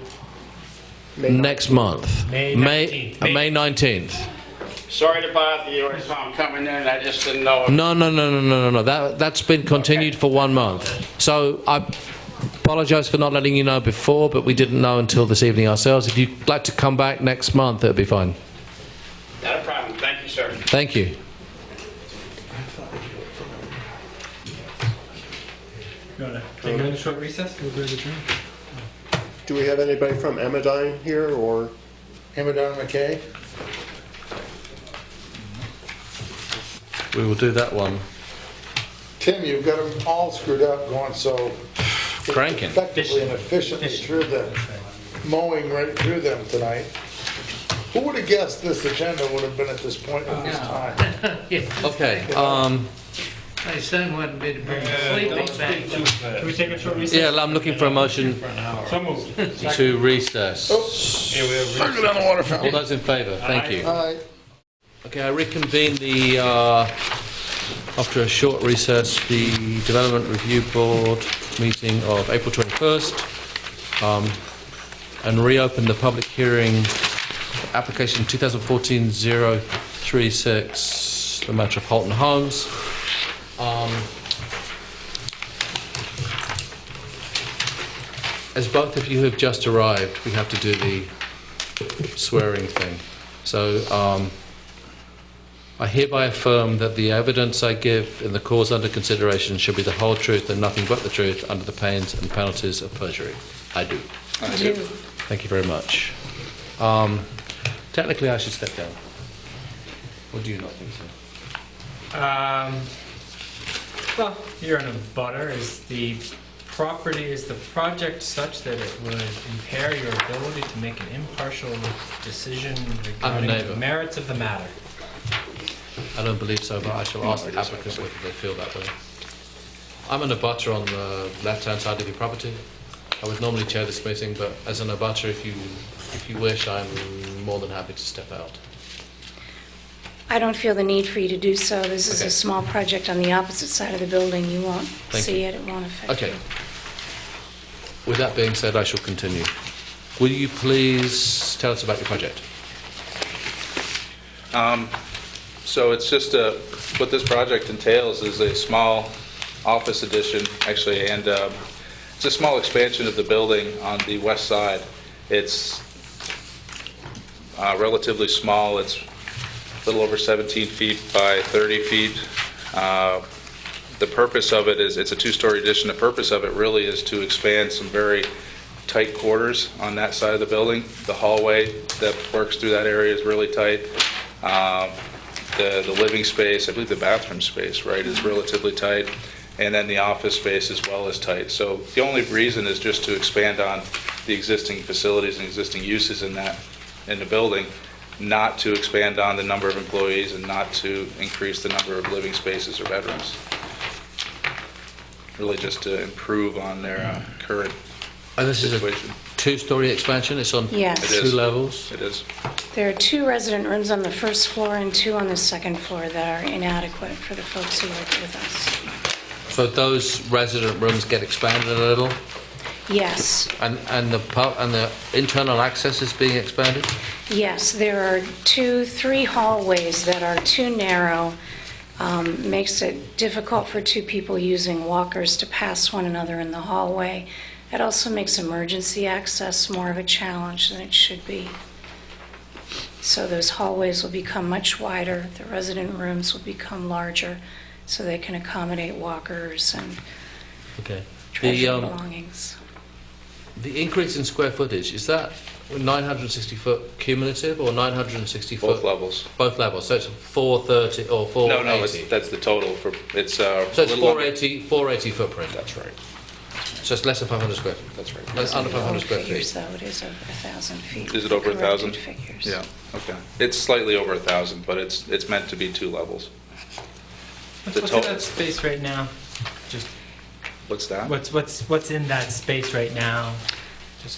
next month. May May 19th. Sorry to bother you, I saw him coming in, I just didn't know. No. That's been continued for 1 month. So I apologise for not letting you know before, but we didn't know until this evening ourselves. If you'd like to come back next month, it'll be fine. Not a problem, thank you, sir. Thank you. You want to take a short recess? Do we have anybody from Emmeline here, or? Emmeline McKay? We will do that one. Tim, you've got them all screwed up going so Cranking. effectively and efficiently through the mowing right through them tonight. Who would have guessed this agenda would have been at this point at this time? Okay. My son wanted me to bring sleeping bag. Can we take a short recess? Yeah, I'm looking for a motion So moved. to recess. Turn it on the water fountain. All those in favour? Thank you. Aye. Okay, I reconvene the, after a short recess, the Development Review Board meeting of April 21st, and reopen the public hearing application 2014-036, the matter of Holton Homes. As both of you have just arrived, we have to do the swearing thing. So I hereby affirm that the evidence I give in the cause under consideration should be the whole truth and nothing but the truth under the pains and penalties of perjury. I do. I do. Thank you very much. Technically, I should step down. Or do you not think so? Well, you're in a butter. Is the project such that it would impair your ability to make an impartial decision regarding the merits of the matter? I don't believe so, but I shall ask the applicant whether they feel that way. I'm an abutter on the left-hand side of your property. I would normally chair this meeting, but as an abutter, if you wish, I'm more than happy to step out. I don't feel the need for you to do so. This is a small project on the opposite side of the building. You won't see it. It won't affect you. Okay. With that being said, I shall continue. Will you please tell us about your project? So it's just what this project entails is a small office addition, actually, and it's a small expansion of the building on the west side. It's relatively small. It's a little over 17 feet by 30 feet. The purpose of it is, it's a two-story addition. The purpose of it really is to expand some very tight quarters on that side of the building. The hallway that works through that area is really tight. The living space, I believe the bathroom space, right, is relatively tight. And then the office space as well is tight. So the only reason is just to expand on the existing facilities and existing uses in the building, not to expand on the number of employees and not to increase the number of living spaces or bedrooms. Really just to improve on their current And this situation. is a two-story expansion? It's on Yes. two levels? It is. There are 2 resident rooms on the first floor and 2 on the second floor that are inadequate for the folks who work with us. So those resident rooms get expanded a little? Yes. And the internal access is being expanded? Yes, there are 3 hallways that are too narrow. Makes it difficult for 2 people using walkers to pass one another in the hallway. It also makes emergency access more of a challenge than it should be. So those hallways will become much wider, the resident rooms will become larger, so they can accommodate walkers and Okay. treasure belongings. The increase in square footage, is that 960 foot cumulative or 960 foot? Both levels. Both levels. So it's 430 or 480? No, that's the total. It's so it's 480 footprint. That's right. So it's less than 500 square feet. That's right. Less under 500 square Figures, feet. though, it is over 1,000 feet. Is it over Corrected 1,000? figures. Yeah. Okay. It's slightly over 1,000, but it's meant to be 2 levels. What's in that space right now? Just what's that? What's in that space right now?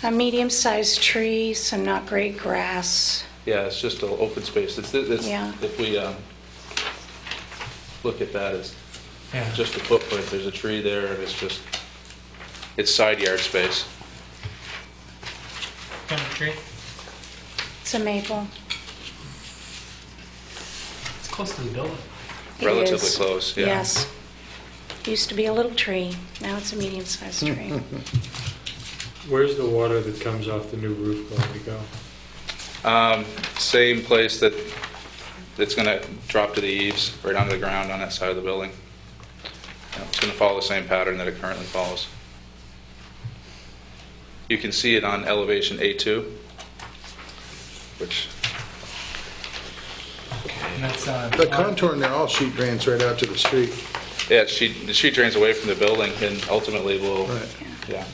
A medium-sized tree, some not great grass. Yeah, it's just an open space. It's Yeah. If we look at that, it's Yeah. just the footprint. There's a tree there, and it's side yard space. What kind of tree? It's a maple. It's close to the building. It Relatively is. close, yeah. Yes. Used to be a little tree, now it's a medium-sized tree. Where's the water that comes off the new roof going to go? Same place that it's going to drop to the eaves, right onto the ground on that side of the building. It's going to follow the same pattern that it currently follows. You can see it on elevation A2, which... And that's, The contour in there, all sheet drains right out to the street. Yeah, the sheet drains away from the building and ultimately will... Right. Yeah.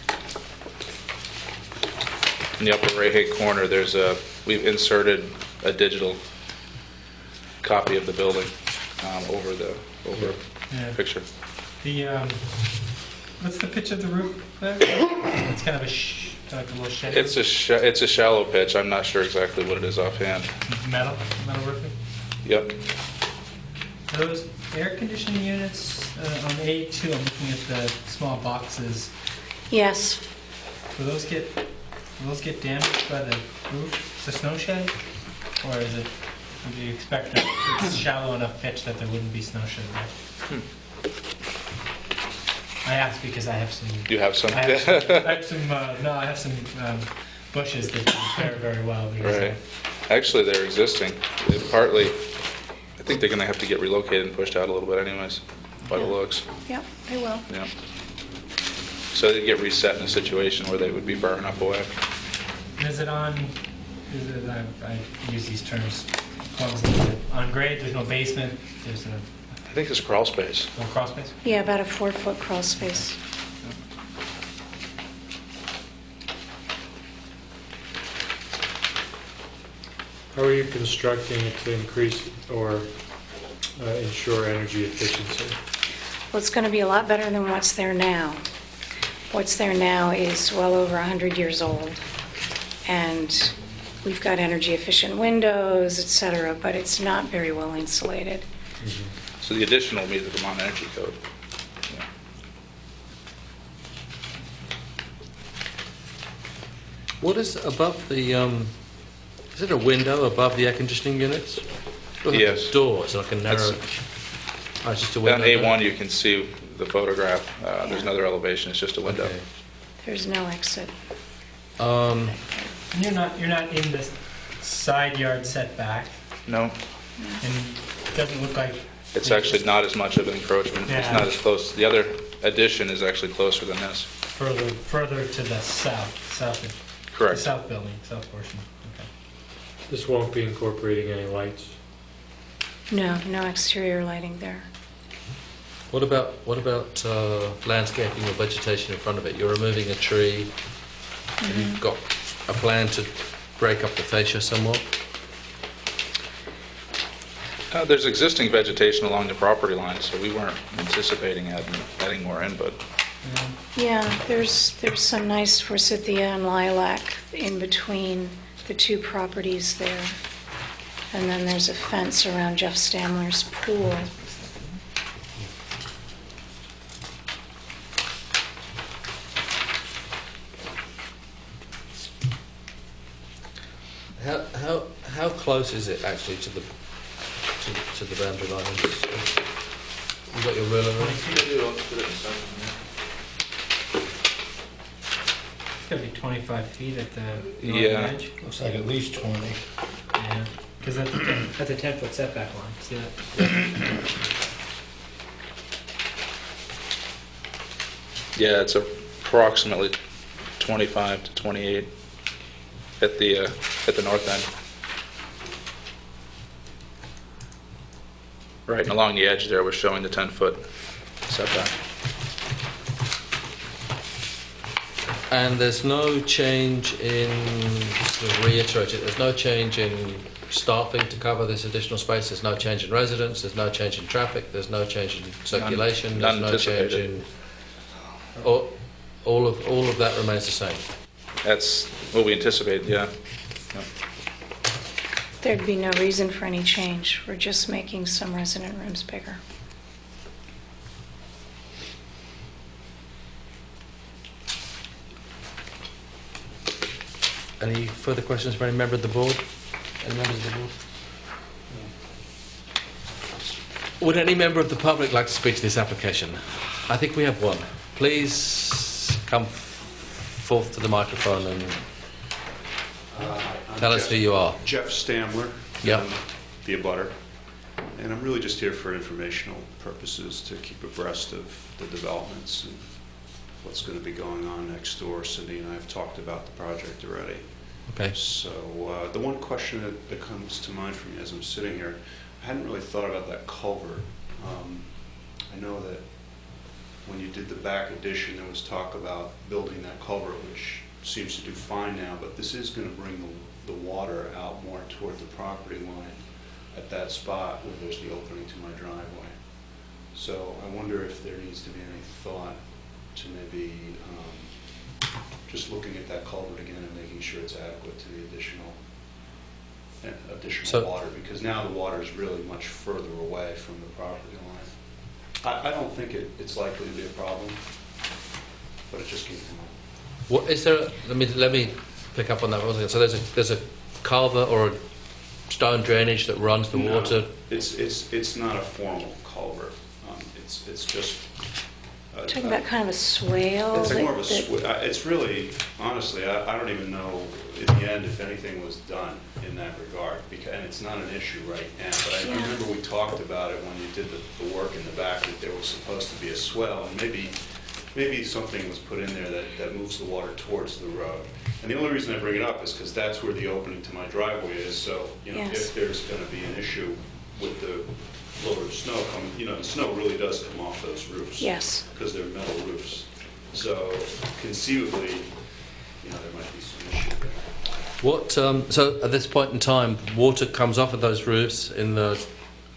In the upper right-hand corner, we've inserted a digital copy of the building over the Yeah. picture. The what's the pitch of the roof there? It's kind of like a little shed. It's a shallow pitch. I'm not sure exactly what it is offhand. Metal roofing. Yep. Are those air conditioning units on A2? I'm looking at the small boxes. Yes. Will those get damaged by the roof, the snow shed, or do you expect that it's shallow enough pitch that there wouldn't be snow shed there? I ask because I have some. You have some? I have some bushes that don't fare very well. Right. Actually, they're existing. Partly, I think they're going to have to get relocated and pushed out a little bit anyways, by the looks. Yep, they will. Yeah. So they get reset in a situation where they would be far enough away. Is it I use these terms clumsily. On grade, there's no basement. I think it's crawl space. No crawl space? Yeah, about a 4-foot crawl space. How are you constructing it to increase or ensure energy efficiency? Well, it's going to be a lot better than what's there now. What's there now is well over 100 years old. And we've got energy efficient windows, et cetera, but it's not very well insulated. Mm-hmm. So the addition will be the Vermont Energy Code. Yeah. What is above the, is it a window above the air conditioning units? Yes. A door, it's like a narrow... it's just a window. On A1 you can see the photograph. There's another elevation, it's just a window. Okay. There's no exit. You're not in the side yard setback, No, and it doesn't look like. it's actually not as much of an encroachment. It's Yeah. not as close. The other addition is actually closer than this. Further to the south. Correct. The south building, south portion. Okay. This won't be incorporating any lights. No exterior lighting there. What about landscaping or vegetation in front of it? You're removing a tree, and you've got a plan to break up the fascia somewhat? There's existing vegetation along the property line, so we weren't anticipating adding more in, but Yeah, there's some nice forsythia and lilac in between the two properties there. And then there's a fence around Jeff Stamler's pool. How close is it actually to the boundary line? You got your ruler ready? It's going to be 25 feet at the Yeah. edge. Looks like at least 20. Yeah, because that's a 10-foot setback line. See that? Yeah, it's approximately 25 to 28 at the north end. Right, and along the edge there, we're showing the 10-foot setback. And there's no change in, just to reiterate it, there's no change in staffing to cover this additional space, there's no change in residents, there's no change in traffic, there's no change in circulation, None there's no change in... All of that remains the same? That's what we anticipate, yeah. There'd be no reason for any change. We're just making some resident rooms bigger. Any further questions from any member of the board? Any members of the board? Would any member of the public like to speak to this application? I think we have one. Please come forth to the microphone and tell us who you are. Jeff Stamler. Yeah. The abutter. And I'm really just here for informational purposes to keep abreast of the developments and what's going to be going on next door. Cindy and I have talked about the project already. Okay. So the one question that comes to mind for me as I'm sitting here, I hadn't really thought about that culvert. I know that when you did the back addition, there was talk about building that culvert, which seems to do fine now, but this is going to bring the water out more toward the property line at that spot where there's the opening to my driveway. So I wonder if there needs to be any thought to maybe just looking at that culvert again and making sure it's adequate to the additional water, because now the water is really much further away from the property line. I don't think it's likely to be a problem, but it just came to mind. What is there? Let me pick up on that one. So there's a culvert or a stone drainage that runs the water. It's not a formal culvert. It's just. Talking about kind of a swale. It's like more of a swale. It's really, honestly, I don't even know in the end if anything was done in that regard, and it's not an issue right now. But I remember we talked about it when you did the work in the back, that there was supposed to be a swell, and maybe something was put in there that moves the water towards the road. And the only reason I bring it up is because that's where the opening to my driveway is. So if there's going to be an issue with the lower snow coming, the snow really does come off those roofs. Yes. Because they're metal roofs. So conceivably, there might be some issue there. What? So at this point in time, water comes off of those roofs in the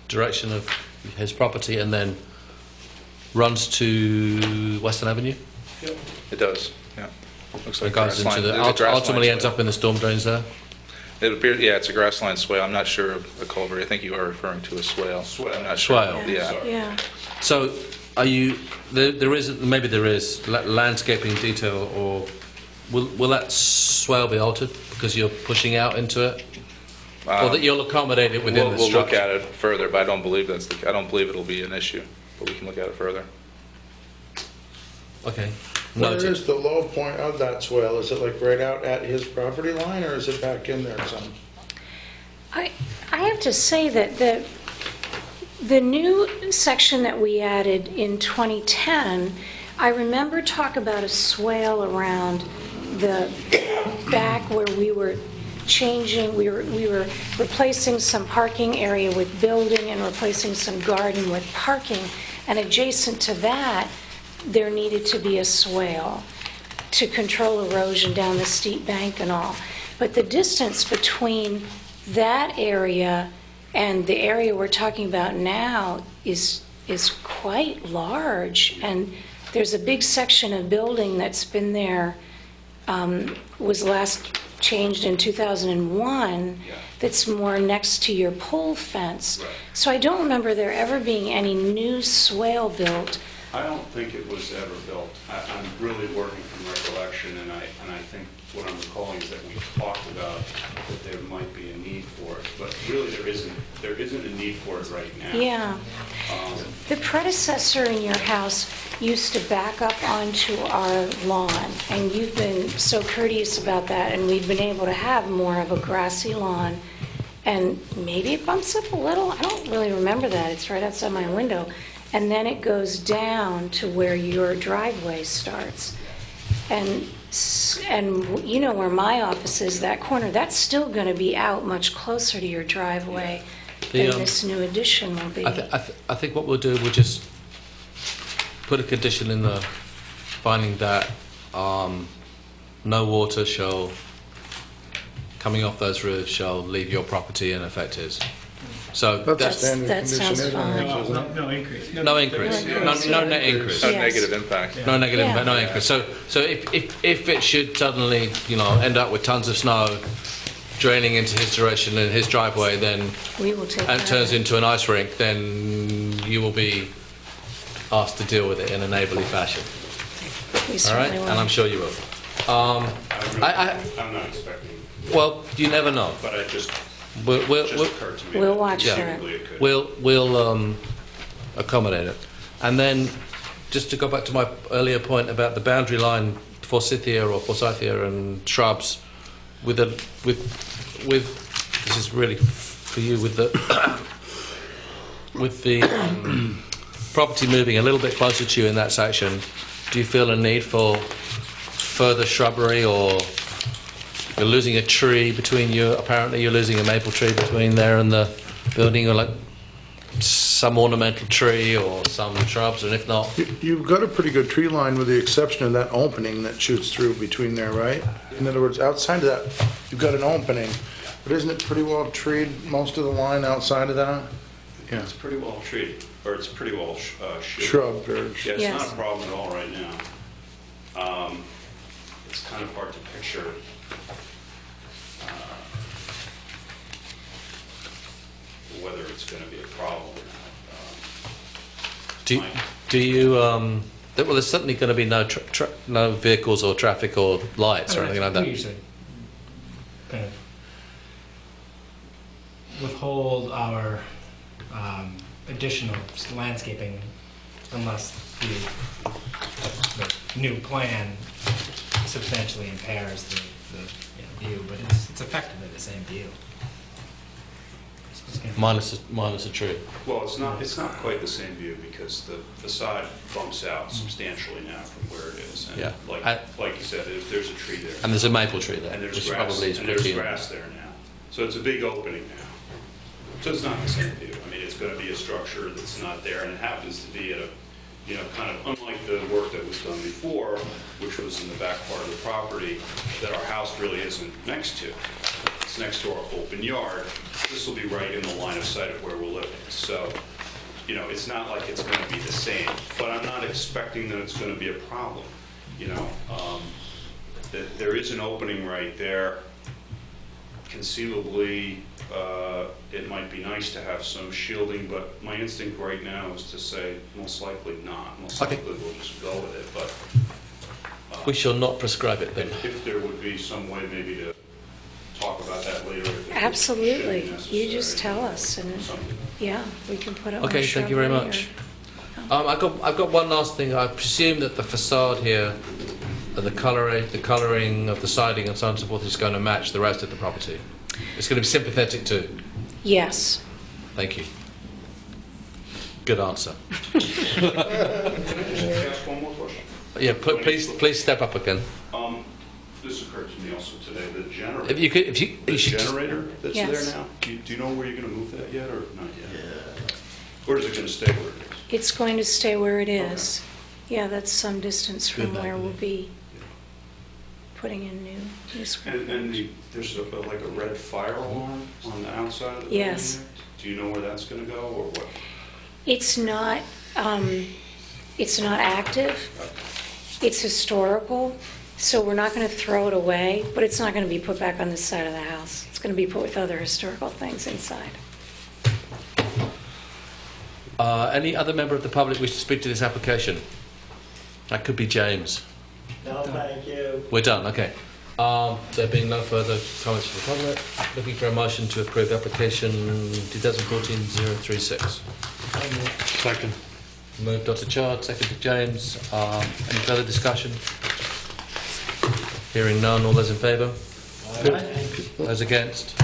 direction of his property and then runs to Western Avenue? Yep. It does, yeah. Looks like it goes into ultimately ends up in the storm drains there? It appears, yeah, it's a grassland swale. I'm not sure of a culvert. I think you are referring to a swale. I'm not sure. Swale. Yeah. So, are you? There is landscaping detail, or will that swale be altered because you're pushing out into it, or that you'll accommodate it within the structure? We'll look at it further, but I don't believe I don't believe it'll be an issue. But we can look at it further. Okay. Where is the low point of that swale? Is it like right out at his property line, or is it back in there some? I have to say that the new section that we added in 2010, I remember talk about a swale around the back where we were changing, we were replacing some parking area with building and replacing some garden with parking, and adjacent to that there needed to be a swale to control erosion down the steep bank and all. But the distance between that area and the area we're talking about now is quite large, and there's a big section of building that's been there, was last changed in 2001, that's more next to your pole fence. Right. So I don't remember there ever being any new swale built. I don't think it was ever built. I'm really working from recollection, and I think what I'm recalling is that we talked about that there might be a need for it, but really there isn't a need for it right now. Yeah. The predecessor in your house used to back up onto our lawn, and you've been so courteous about that, and we've been able to have more of a grassy lawn and maybe it bumps up a little. I don't really remember that. It's right outside my window. And then it goes down to where your driveway starts. And you know where my office is, that corner, that's still going to be out much closer to your driveway than this new addition will be. I think what we'll do, we'll just put a condition in the finding that no water shall, coming off those roofs, shall leave your property and affect his. So That sounds fine. No increase. No increase. No net increase. No negative impact. No negative impact, no increase. So if it should suddenly, end up with tons of snow draining into his direction in his driveway, then we will take and it turns into an ice rink, then you will be asked to deal with it in a neighbourly fashion. All right, and I'm sure you will. I'm not expecting. Well, you never know. But I just. Occurred to me. We'll watch for it. We'll accommodate it. And then, just to go back to my earlier point about the boundary line forsythia or forsythia and shrubs, with this is really for you, with the property moving a little bit closer to you in that section, do you feel a need for further shrubbery, or you're losing a tree between you? Apparently you're losing a maple tree between there and the building, or like some ornamental tree or some shrubs, and if not... You've got a pretty good tree line with the exception of that opening that shoots through between there, right? In other words, outside of that, you've got an opening, but isn't it pretty well treed, most of the line outside of that? Yeah. It's pretty well treated, or it's pretty well shrubs. Yeah, it's not a problem at all right now. It's kind of hard to picture whether it's going to be a problem or not. Do you? Well, there's certainly going to be no vehicles or traffic or lights or anything like that. We usually kind of withhold our additional landscaping unless the new plan substantially impairs the view, but it's effectively the same view. Minus a tree. Well, it's not quite the same view because the facade bumps out substantially now from where it is. And like you said, there's a tree there. And there's a maple tree there. And there's which grass, probably is and there's grass there now. So it's a big opening now. So it's not the same view. I mean, it's going to be a structure that's not there, and it happens to be at a, kind of unlike the work that was done before, which was in the back part of the property that our house really isn't next to. It's next to our open yard. This will be right in the line of sight of where we're living. So, it's not like it's going to be the same, but I'm not expecting that it's going to be a problem. There is an opening right there. Conceivably, it might be nice to have some shielding, but my instinct right now is to say most likely not. Most likely we'll just go with it. But we shall not prescribe it then. If there would be some way maybe to talk about that later. Absolutely. You just tell us, and we can put it on. Okay, thank you very much. I've got one last thing. I presume that the facade here, the colouring of the siding and so on and so forth, is going to match the rest of the property. It's going to be sympathetic too. Yes. Thank you. Good answer. Can I just ask one more question? Yeah, please step up again. This occurred to me also today. The generator. If you the generator that's Yes. there now. Do you know where you're going to move that yet, or not yet? Yeah. Or is it going to stay where it is? It's going to stay where it is. Yeah, that's some distance from where we'll be putting in new screen. And there's like a red fire alarm on the outside of the Yes. building there? Do you know where that's going to go, or what? It's not active. It's historical, so we're not going to throw it away, but it's not going to be put back on this side of the house. It's going to be put with other historical things inside. Any other member of the public wish to speak to this application? That could be James. No, thank you. We're done, okay. There being no further comments from the public, looking for a motion to approve application 2014-036. Second. Moved Dr. Chard, seconded James. Any further discussion? Hearing none, all those in favour? Those against?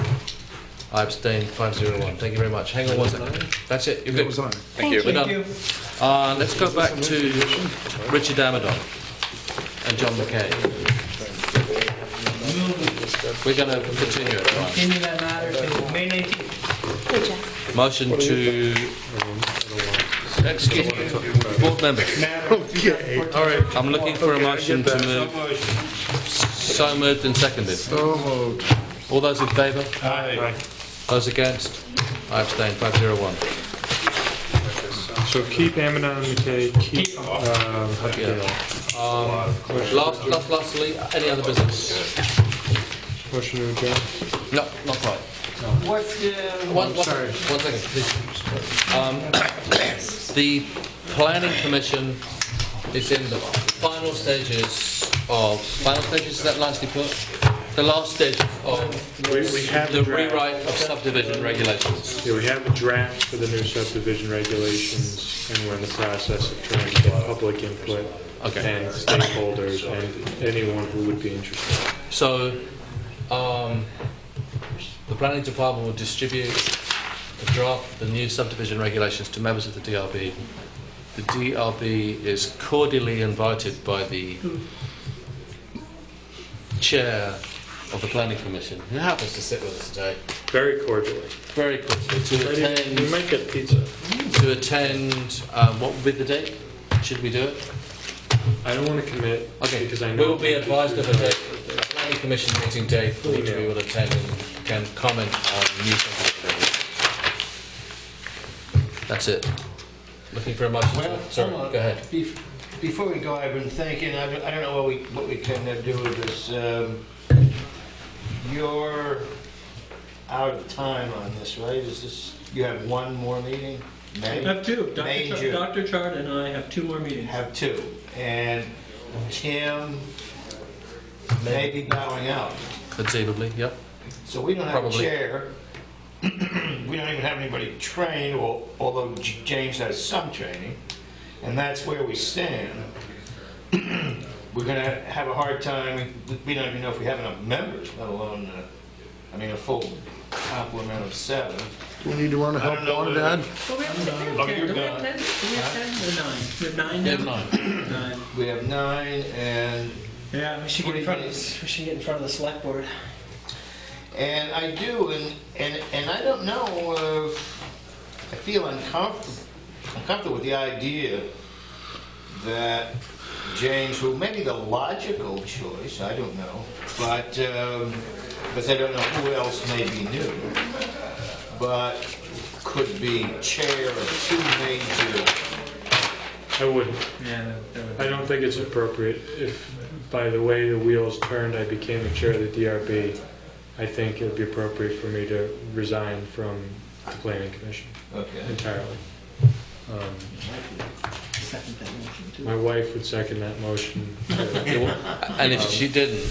I abstain, 501. Thank you very much. Hang on one second. That's it, you're good. Thank you. We're done. Let's go back to Richard Amadon and John McKay. We're going to continue it, right? Continue that matter to May 19th. Motion to... Excuse me, board members. All right. I'm looking for a motion to move. So moved and seconded. So moved. All those in favour? Aye. Those against? I abstain, 501. So keep Amadon and McKay, keep Hudgkill. Lastly, any other business? Motion to adjourn? No, not quite. One second, please. The Planning Commission is in the final stages, is that nicely put? The last stage of We have the the draft. rewrite of subdivision regulations. Yeah, we have a draft for the new subdivision regulations, and we're in the process of trying to get public input and stakeholders and anyone who would be interested. So, the planning department will distribute the draft of the new subdivision regulations to members of the DRB. The DRB is cordially invited by the chair of the planning commission, who happens to sit with us today. Very cordially. Very cordially. To attend. We might get pizza. To attend. What will be the date? Should we do it? I don't want to commit. Okay. Because I know we will be advised of a date, a planning commission meeting date for which we will attend and can comment on new subdivision. That's it. Looking for a motion. Sorry, go ahead. Before we go, I've been thinking, I don't know what we can do with this. You're out of time on this, right? Is this, you have one more meeting? I have two. June. Dr. Chart and I have two more meetings. Have two. And Tim may be bowing out. Conceivably, yep. So we don't have Probably. a chair. We don't even have anybody trained, although James has some training. And that's where we stand. We're going to have a hard time. We don't even know if we have enough members, let alone, a full complement of 7. Do we need to run a help wanted ad? Well, we have 10. Oh, you're Do we have done. 10? Do we have 10 or 9? We have 9 We now? have 9. 9. We have 9, and Yeah, we should get in front of this. We should get in front of the select board. and I do, and I don't know. I feel uncomfortable with the idea that James, who may be the logical choice, I don't know, but because I don't know who else may be new, but could be chair of 2 major. I wouldn't. Yeah, I don't think it's appropriate. If, by the way the wheels turned, I became the chair of the DRB, I think it would be appropriate for me to resign from the Planning Commission entirely. My wife would second that motion. And if she didn't?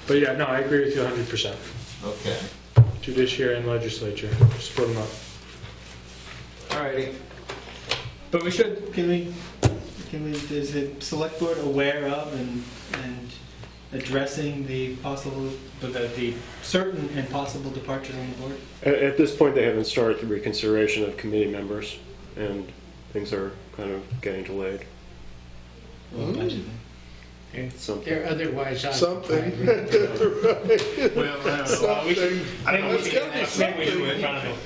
But yeah, no, I agree with you 100%. Okay. Judiciary and legislature, split them up. All righty. But we should, is the select board aware of and addressing the certain and possible departures on the board? At this point, they haven't started the reconsideration of committee members, and things are kind of getting delayed. Something. They're otherwise Something. occupied. Well, I don't know. Maybe we should in front of them.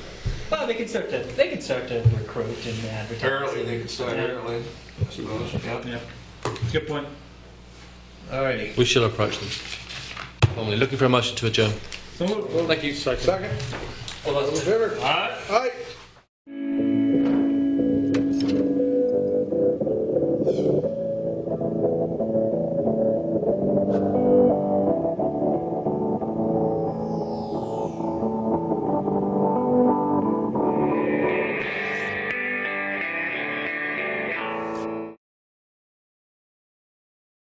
Well, they can start to recruit and advertise. Early, they could start early, I suppose. Yeah. Good point. All righty. We shall approach them. Formally looking for a motion to adjourn. So moved. Thank you. Second. All those in Favor? All right. Aye.